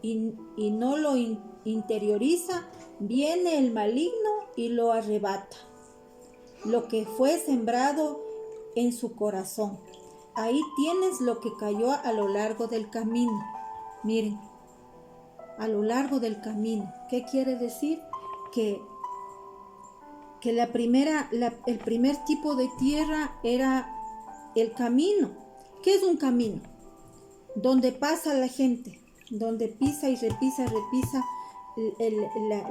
y no lo interioriza, viene el maligno y lo arrebata. Lo que fue sembrado en su corazón. Ahí tienes lo que cayó a lo largo del camino. Miren, a lo largo del camino. ¿Qué quiere decir? Que el primer tipo de tierra era el camino. ¿Qué es un camino? Donde pasa la gente, donde pisa y repisa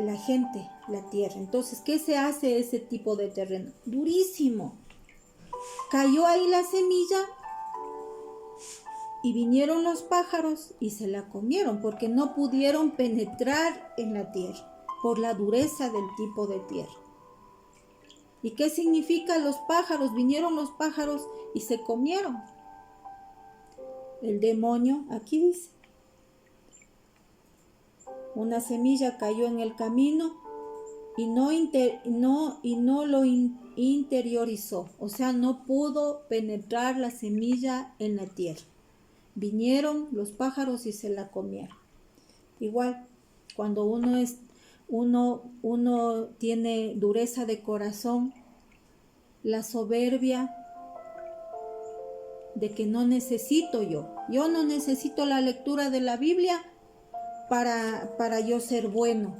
la gente, la tierra. Entonces, ¿qué se hace ese tipo de terreno? Durísimo. Cayó ahí la semilla y vinieron los pájaros y se la comieron porque no pudieron penetrar en la tierra por la dureza del tipo de tierra. ¿Y qué significa los pájaros? Vinieron los pájaros y se comieron. El demonio, aquí dice, una semilla cayó en el camino y no lo interiorizó, o sea, no pudo penetrar la semilla en la tierra. Vinieron los pájaros y se la comieron. Igual, cuando uno tiene dureza de corazón, la soberbia de que no necesito yo no necesito la lectura de la Biblia para yo ser bueno.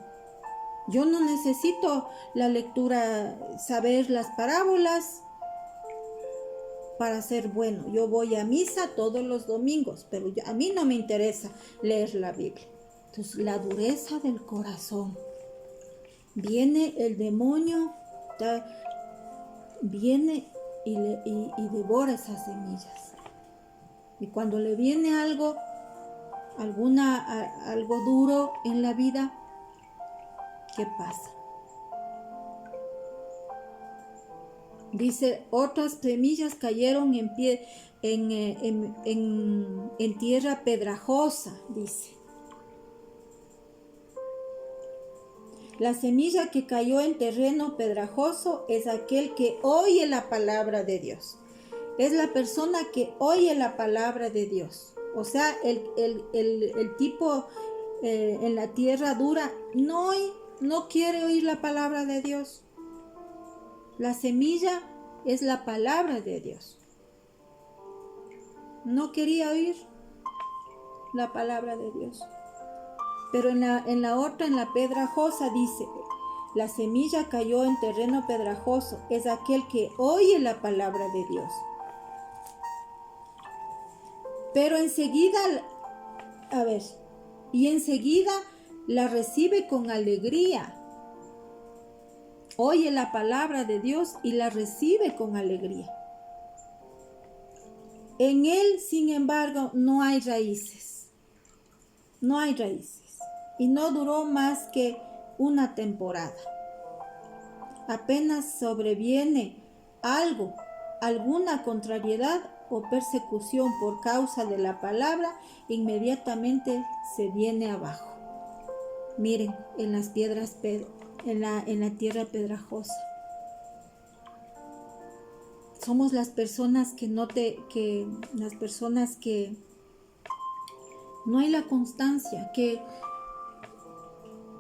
Yo no necesito la lectura, saber las parábolas para ser bueno. Yo voy a misa todos los domingos, pero a mí no me interesa leer la Biblia. Entonces, la dureza del corazón. Viene el demonio, viene y devora esas semillas. Y cuando le viene algo duro en la vida, ¿qué pasa? Dice, otras semillas cayeron en tierra pedrajosa, dice. La semilla que cayó en terreno pedrajoso es aquel que oye la palabra de Dios. Es la persona que oye la palabra de Dios. O sea, el tipo en la tierra dura no quiere oír la palabra de Dios. La semilla es la palabra de Dios. No quería oír la palabra de Dios. Pero en la otra, en la pedrajosa, dice, la semilla cayó en terreno pedrajoso, es aquel que oye la palabra de Dios. Pero enseguida la recibe con alegría. Oye la palabra de Dios y la recibe con alegría. En él, sin embargo, no hay raíces. No hay raíces. Y no duró más que una temporada. Apenas sobreviene alguna contrariedad o persecución por causa de la palabra, inmediatamente se viene abajo. Miren, en las piedras, en la tierra pedrajosa. Somos las personas que no hay la constancia, que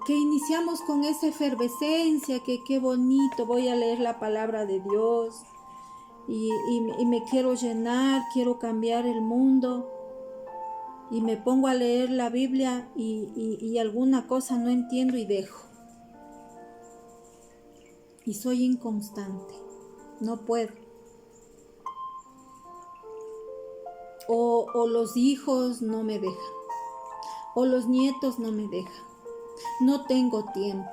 iniciamos con esa efervescencia, que qué bonito, voy a leer la palabra de Dios y me quiero llenar, quiero cambiar el mundo y me pongo a leer la Biblia y alguna cosa no entiendo y dejo. Y soy inconstante, no puedo. O los hijos no me dejan, o los nietos no me dejan. No tengo tiempo.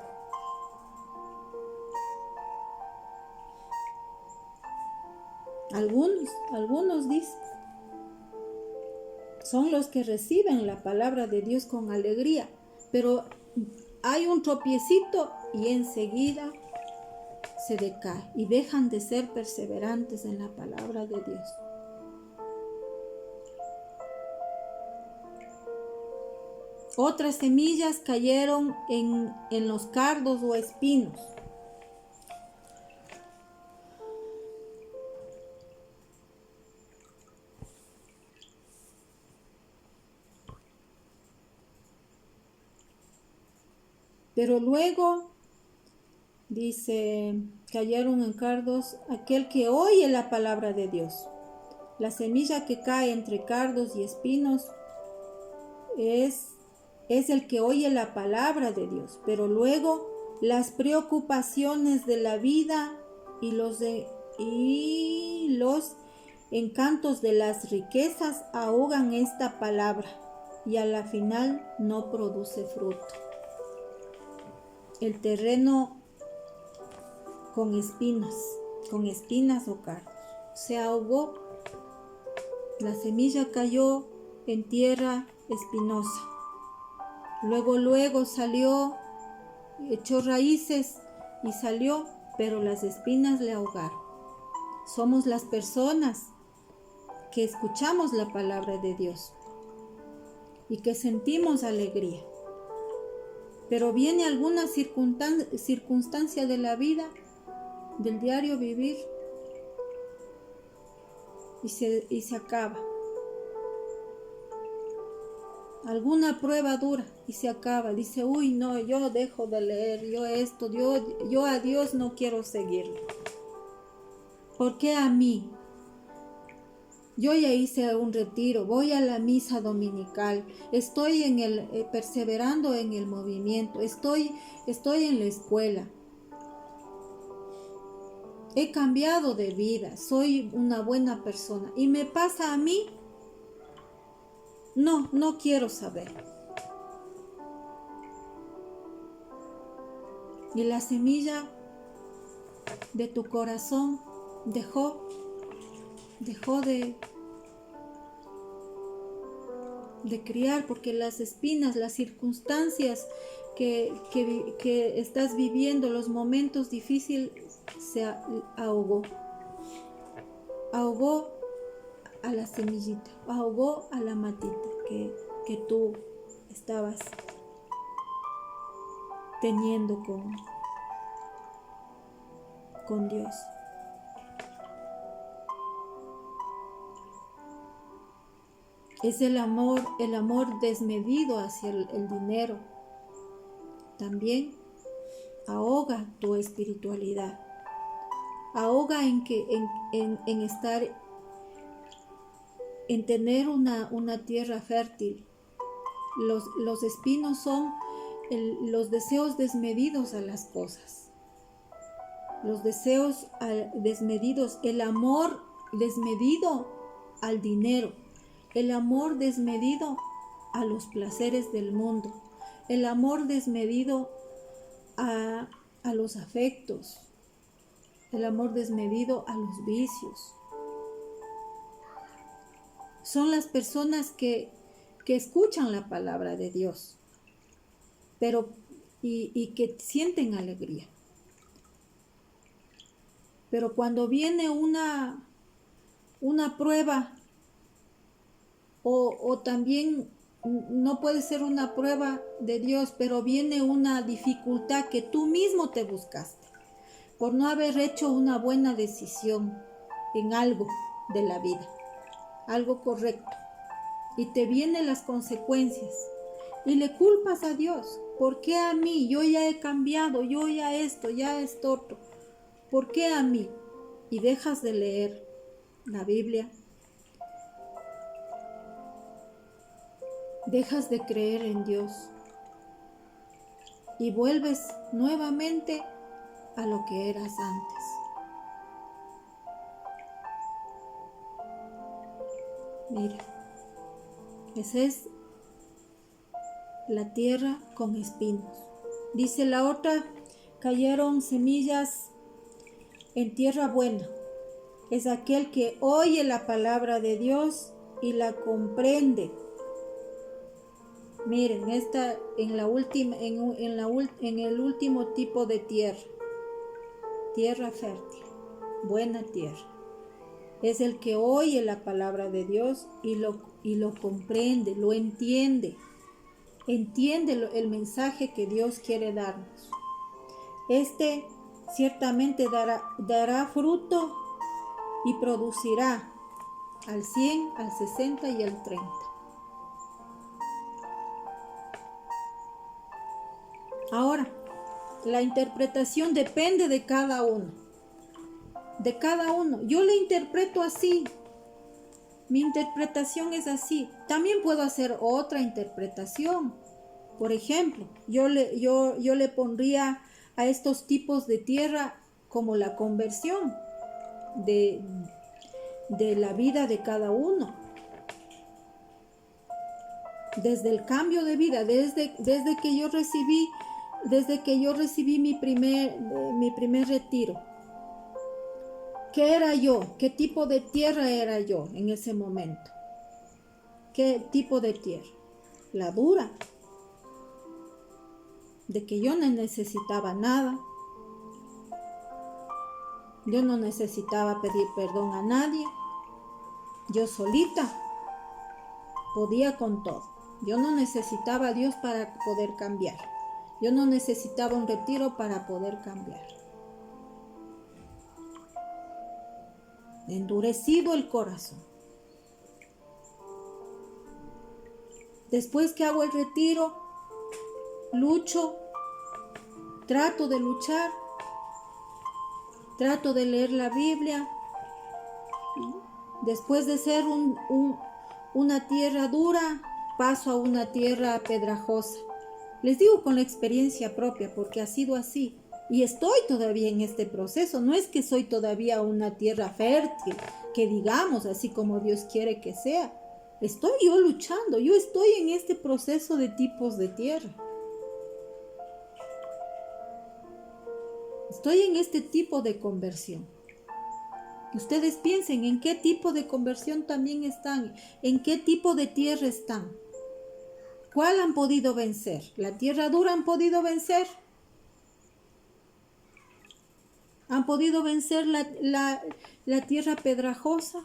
Algunos dicen, son los que reciben la palabra de Dios con alegría, pero hay un tropiecito y enseguida se decae y dejan de ser perseverantes en la palabra de Dios. Otras semillas cayeron en los cardos o espinos. Pero luego, dice, cayeron en cardos aquel que oye la palabra de Dios. La semilla que cae entre cardos y espinos es el que oye la palabra de Dios, pero luego las preocupaciones de la vida y los encantos de las riquezas ahogan esta palabra y a la final no produce fruto. El terreno con espinas o cardos se ahogó. La semilla cayó en tierra espinosa. Luego salió, echó raíces y salió, pero las espinas le ahogaron. Somos las personas que escuchamos la palabra de Dios y que sentimos alegría. Pero viene alguna circunstancia de la vida, del diario vivir, y se acaba. Alguna prueba dura y se acaba. Dice, uy, no, yo dejo de leer, yo a Dios no quiero seguirlo. ¿Por qué a mí? Yo ya hice un retiro, voy a la misa dominical, estoy perseverando en el movimiento, estoy en la escuela. He cambiado de vida, soy una buena persona. ¿Y me pasa a mí? No quiero saber. Y la semilla de tu corazón dejó de criar, porque las espinas, las circunstancias que estás viviendo, los momentos difíciles, se ahogó a la semillita, ahogó a la matita que tú estabas teniendo con Dios. Es el amor desmedido hacia el dinero. También ahoga tu espiritualidad. Ahoga en tener una tierra fértil. Los espinos son los deseos desmedidos a las cosas. Los deseos desmedidos, el amor desmedido al dinero. El amor desmedido a los placeres del mundo, el amor desmedido a los afectos, el amor desmedido a los vicios. Son las personas que escuchan la palabra de Dios, y que sienten alegría. Pero cuando viene una prueba, o también no puede ser una prueba de Dios, pero viene una dificultad que tú mismo te buscaste por no haber hecho una buena decisión en algo de la vida, algo correcto, y te vienen las consecuencias y le culpas a Dios. ¿Por qué a mí? Yo ya he cambiado, yo ya esto, ya esto otro. ¿Por qué a mí? Y dejas de leer la Biblia. Dejas de creer en Dios y vuelves nuevamente a lo que eras antes. Mira, esa es la tierra con espinos. Dice la otra, cayeron semillas en tierra buena. Es aquel que oye la palabra de Dios y la comprende. Miren, esta en el último tipo de tierra fértil, buena tierra. Es el que oye la palabra de Dios y lo comprende, lo entiende el mensaje que Dios quiere darnos. Este ciertamente dará fruto y producirá al 100, al 60 y al 30. Ahora, la interpretación depende de cada uno. De cada uno. Yo le interpreto así. Mi interpretación es así. También puedo hacer otra interpretación. Por ejemplo, yo le pondría a estos tipos de tierra como la conversión de de la vida de cada uno. Desde el cambio de vida, desde que yo recibí mi primer retiro. ¿Qué era yo? ¿Qué tipo de tierra era yo en ese momento? ¿Qué tipo de tierra? La dura, de que yo no necesitaba nada. Yo no necesitaba pedir perdón a nadie. Yo solita podía con todo. Yo no necesitaba a Dios para poder cambiar. Yo no necesitaba un retiro para poder cambiar. Endurecido el corazón. Después que hago el retiro, lucho, trato de luchar, trato de leer la Biblia. Después de ser una tierra dura, paso a una tierra pedrajosa. Les digo con la experiencia propia, porque ha sido así. Y estoy todavía en este proceso. No es que soy todavía una tierra fértil, que digamos así como Dios quiere que sea. Estoy yo luchando. Yo estoy en este proceso de tipos de tierra. Estoy en este tipo de conversión. Ustedes piensen en qué tipo de conversión también están, en qué tipo de tierra están. ¿Cuál han podido vencer? ¿La tierra dura han podido vencer? ¿Han podido vencer la tierra pedrajosa?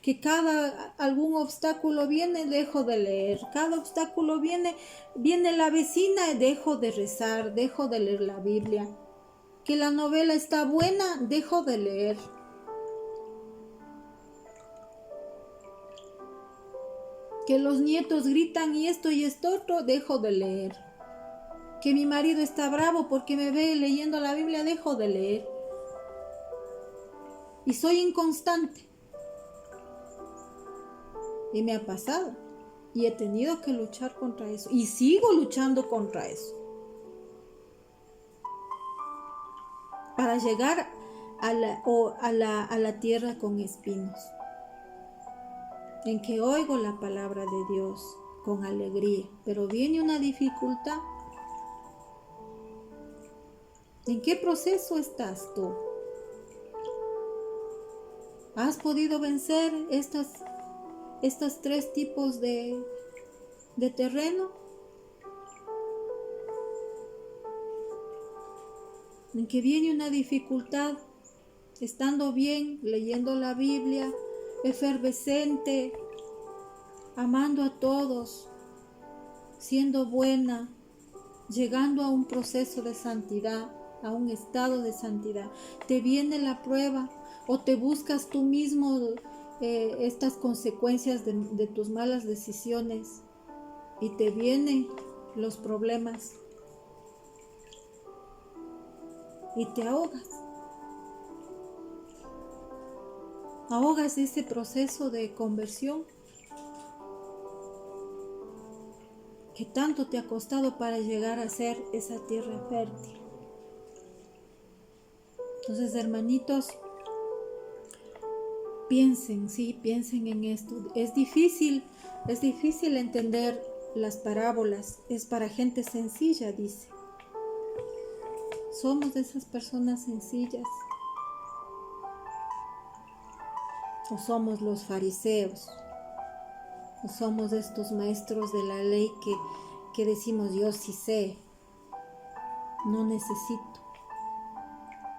Que algún obstáculo viene, dejo de leer. Cada obstáculo viene la vecina, dejo de rezar, dejo de leer la Biblia. Que la novela está buena, dejo de leer. Que los nietos gritan y esto otro, dejo de leer. Que mi marido está bravo porque me ve leyendo la Biblia, dejo de leer. Y soy inconstante. Y me ha pasado. Y he tenido que luchar contra eso. Y sigo luchando contra eso. Para llegar a la tierra con espinos. En que oigo la palabra de Dios con alegría. Pero viene una dificultad. ¿En qué proceso estás tú? ¿Has podido vencer estos tres tipos de terreno? En que viene una dificultad, estando bien, leyendo la Biblia, efervescente, amando a todos, siendo buena, llegando a un proceso de santidad, a un estado de santidad. Te viene la prueba o te buscas tú mismo estas consecuencias de tus malas decisiones y te vienen los problemas y te ahogas. Ahogas ese proceso de conversión que tanto te ha costado para llegar a ser esa tierra fértil. Entonces, hermanitos, piensen en esto. Es difícil entender las parábolas. Es para gente sencilla, dice. Somos de esas personas sencillas. O somos los fariseos. O somos estos maestros de la ley que decimos, yo sí sé. No necesito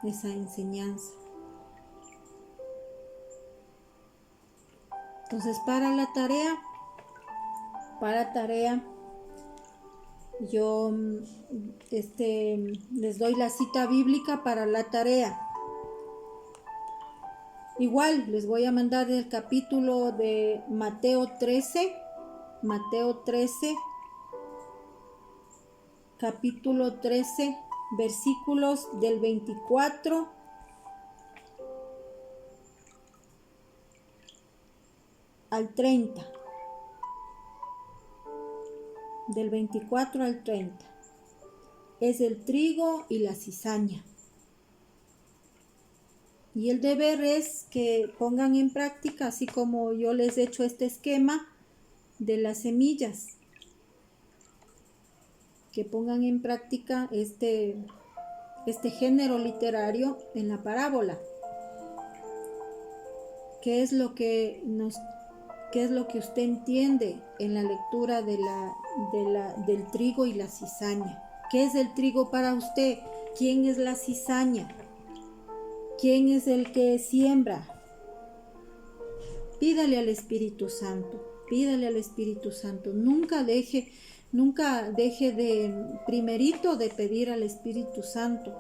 esa enseñanza. Entonces, para tarea, yo les doy la cita bíblica para la tarea. Igual les voy a mandar el capítulo de Mateo 13, capítulo 13, versículos del 24 al 30. Del 24 al 30. Es el trigo y la cizaña. Y el deber es que pongan en práctica, así como yo les he hecho este esquema de las semillas, que pongan en práctica este género literario en la parábola. ¿Qué es lo que usted entiende en la lectura del trigo y la cizaña? ¿Qué es el trigo para usted? ¿Quién es la cizaña? ¿Quién es el que siembra? Pídale al Espíritu Santo, pídale al Espíritu Santo. Nunca deje primerito de pedir al Espíritu Santo.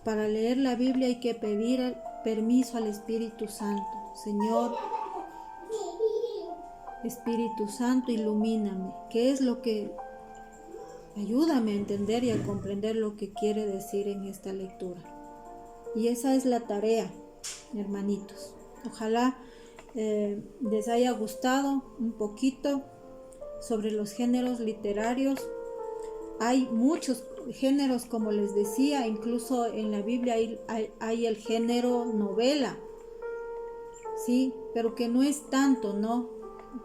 Para leer la Biblia hay que pedir permiso al Espíritu Santo. Señor, Espíritu Santo, ilumíname. ¿Qué es lo que? Ayúdame a entender y a comprender lo que quiere decir en esta lectura. Y esa es la tarea, hermanitos. Ojalá les haya gustado un poquito sobre los géneros literarios. Hay muchos géneros, como les decía, incluso en la Biblia hay el género novela, ¿sí? Pero que no es tanto, ¿no?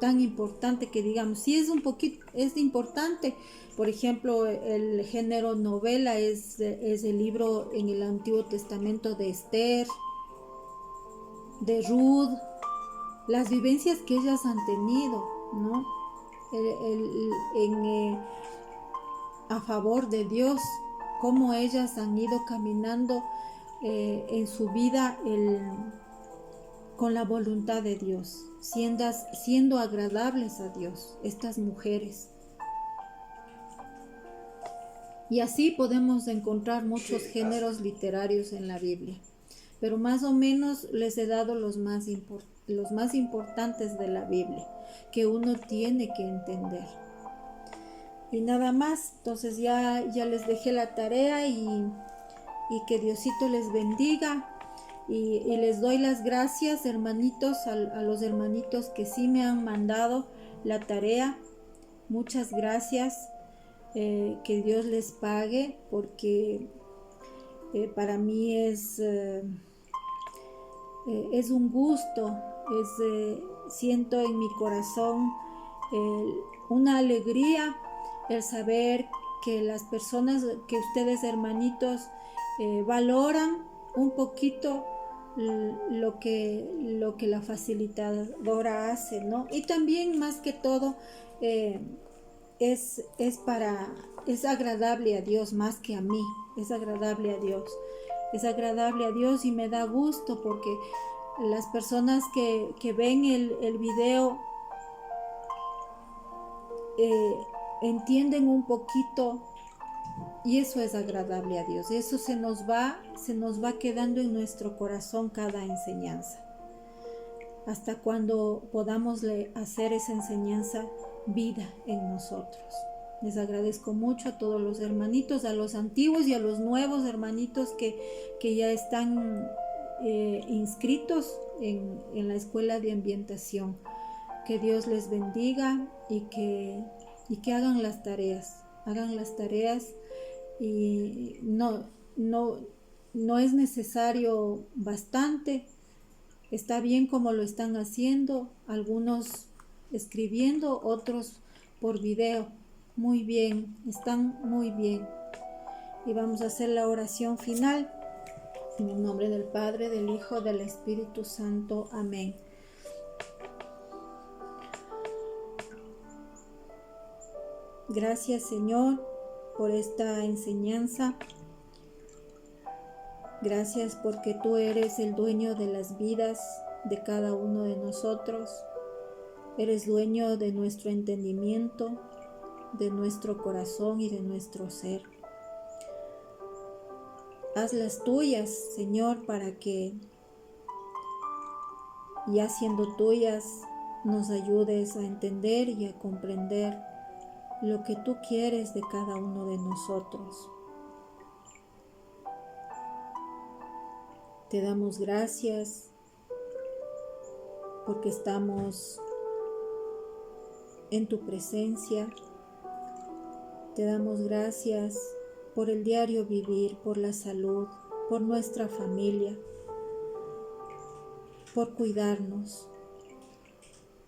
Tan importante que digamos, sí es un poquito, es importante. Por ejemplo, el género novela es el libro en el Antiguo Testamento de Esther, de Ruth, las vivencias que ellas han tenido, ¿no? A favor de Dios, cómo ellas han ido caminando en su vida con la voluntad de Dios, siendo agradables a Dios, estas mujeres. Y así podemos encontrar muchos géneros literarios en la Biblia, pero más o menos les he dado los más importantes de la Biblia, que uno tiene que entender. Y nada más, entonces ya les dejé la tarea y que Diosito les bendiga. Y les doy las gracias, hermanitos, a los hermanitos que sí me han mandado la tarea. Muchas gracias. Que Dios les pague, porque para mí es un gusto, siento en mi corazón una alegría el saber que las personas, que ustedes hermanitos valoran un poquito lo que la facilitadora hace, ¿no? Y también más que todo es agradable a Dios más que a mí, es agradable a Dios. Es agradable a Dios y me da gusto porque las personas que ven el video entienden un poquito, y eso es agradable a Dios. Eso se nos va quedando en nuestro corazón cada enseñanza, hasta cuando podamos hacer esa enseñanza vida en nosotros. Les agradezco mucho a todos los hermanitos, a los antiguos y a los nuevos hermanitos que ya están inscritos en la escuela de ambientación. Que Dios les bendiga y que hagan las tareas. Y no es necesario bastante. Está bien como lo están haciendo, algunos escribiendo, otros por video. Muy bien, están muy bien. Y vamos a hacer la oración final. En el nombre del Padre, del Hijo, del Espíritu Santo. Amén. Gracias, Señor, por esta enseñanza. Gracias porque tú eres el dueño de las vidas de cada uno de nosotros. Eres dueño de nuestro entendimiento, de nuestro corazón y de nuestro ser. Hazlas tuyas, Señor, para que, ya siendo tuyas, nos ayudes a entender y a comprender lo que tú quieres de cada uno de nosotros. Te damos gracias porque estamos en tu presencia. Te damos gracias por el diario vivir, por la salud, por nuestra familia, por cuidarnos.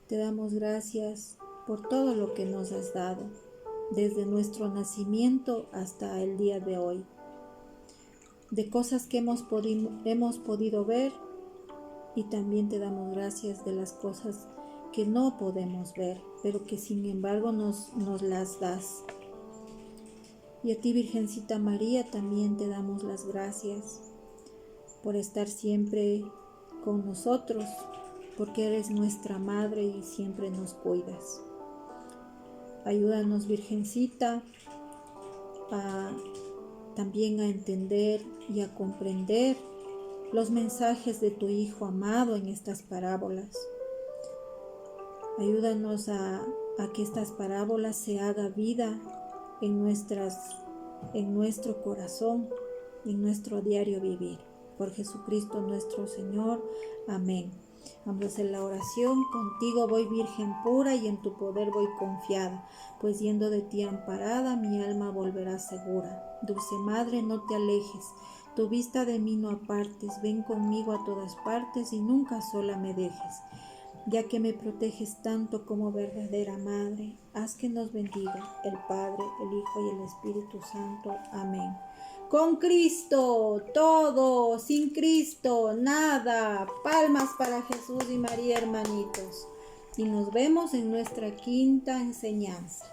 Te damos gracias por todo lo que nos has dado, desde nuestro nacimiento hasta el día de hoy, de cosas que hemos podido ver, y también te damos gracias de las cosas que no podemos ver, pero que sin embargo nos las das. Y a ti, Virgencita María, también te damos las gracias por estar siempre con nosotros, porque eres nuestra Madre y siempre nos cuidas. Ayúdanos, Virgencita, también a entender y a comprender los mensajes de tu Hijo amado en estas parábolas. Ayúdanos a que estas parábolas se haga vida en nuestro corazón, en nuestro diario vivir. Por Jesucristo nuestro Señor. Amén. Vamos a hacer la oración. Contigo voy, Virgen pura, y en tu poder voy confiada, pues yendo de ti amparada, mi alma volverá segura. Dulce Madre, no te alejes, tu vista de mí no apartes, ven conmigo a todas partes y nunca sola me dejes. Ya que me proteges tanto como verdadera Madre, haz que nos bendiga el Padre, el Hijo y el Espíritu Santo. Amén. Con Cristo, todo; sin Cristo, nada. Palmas para Jesús y María, hermanitos. Y nos vemos en nuestra quinta enseñanza.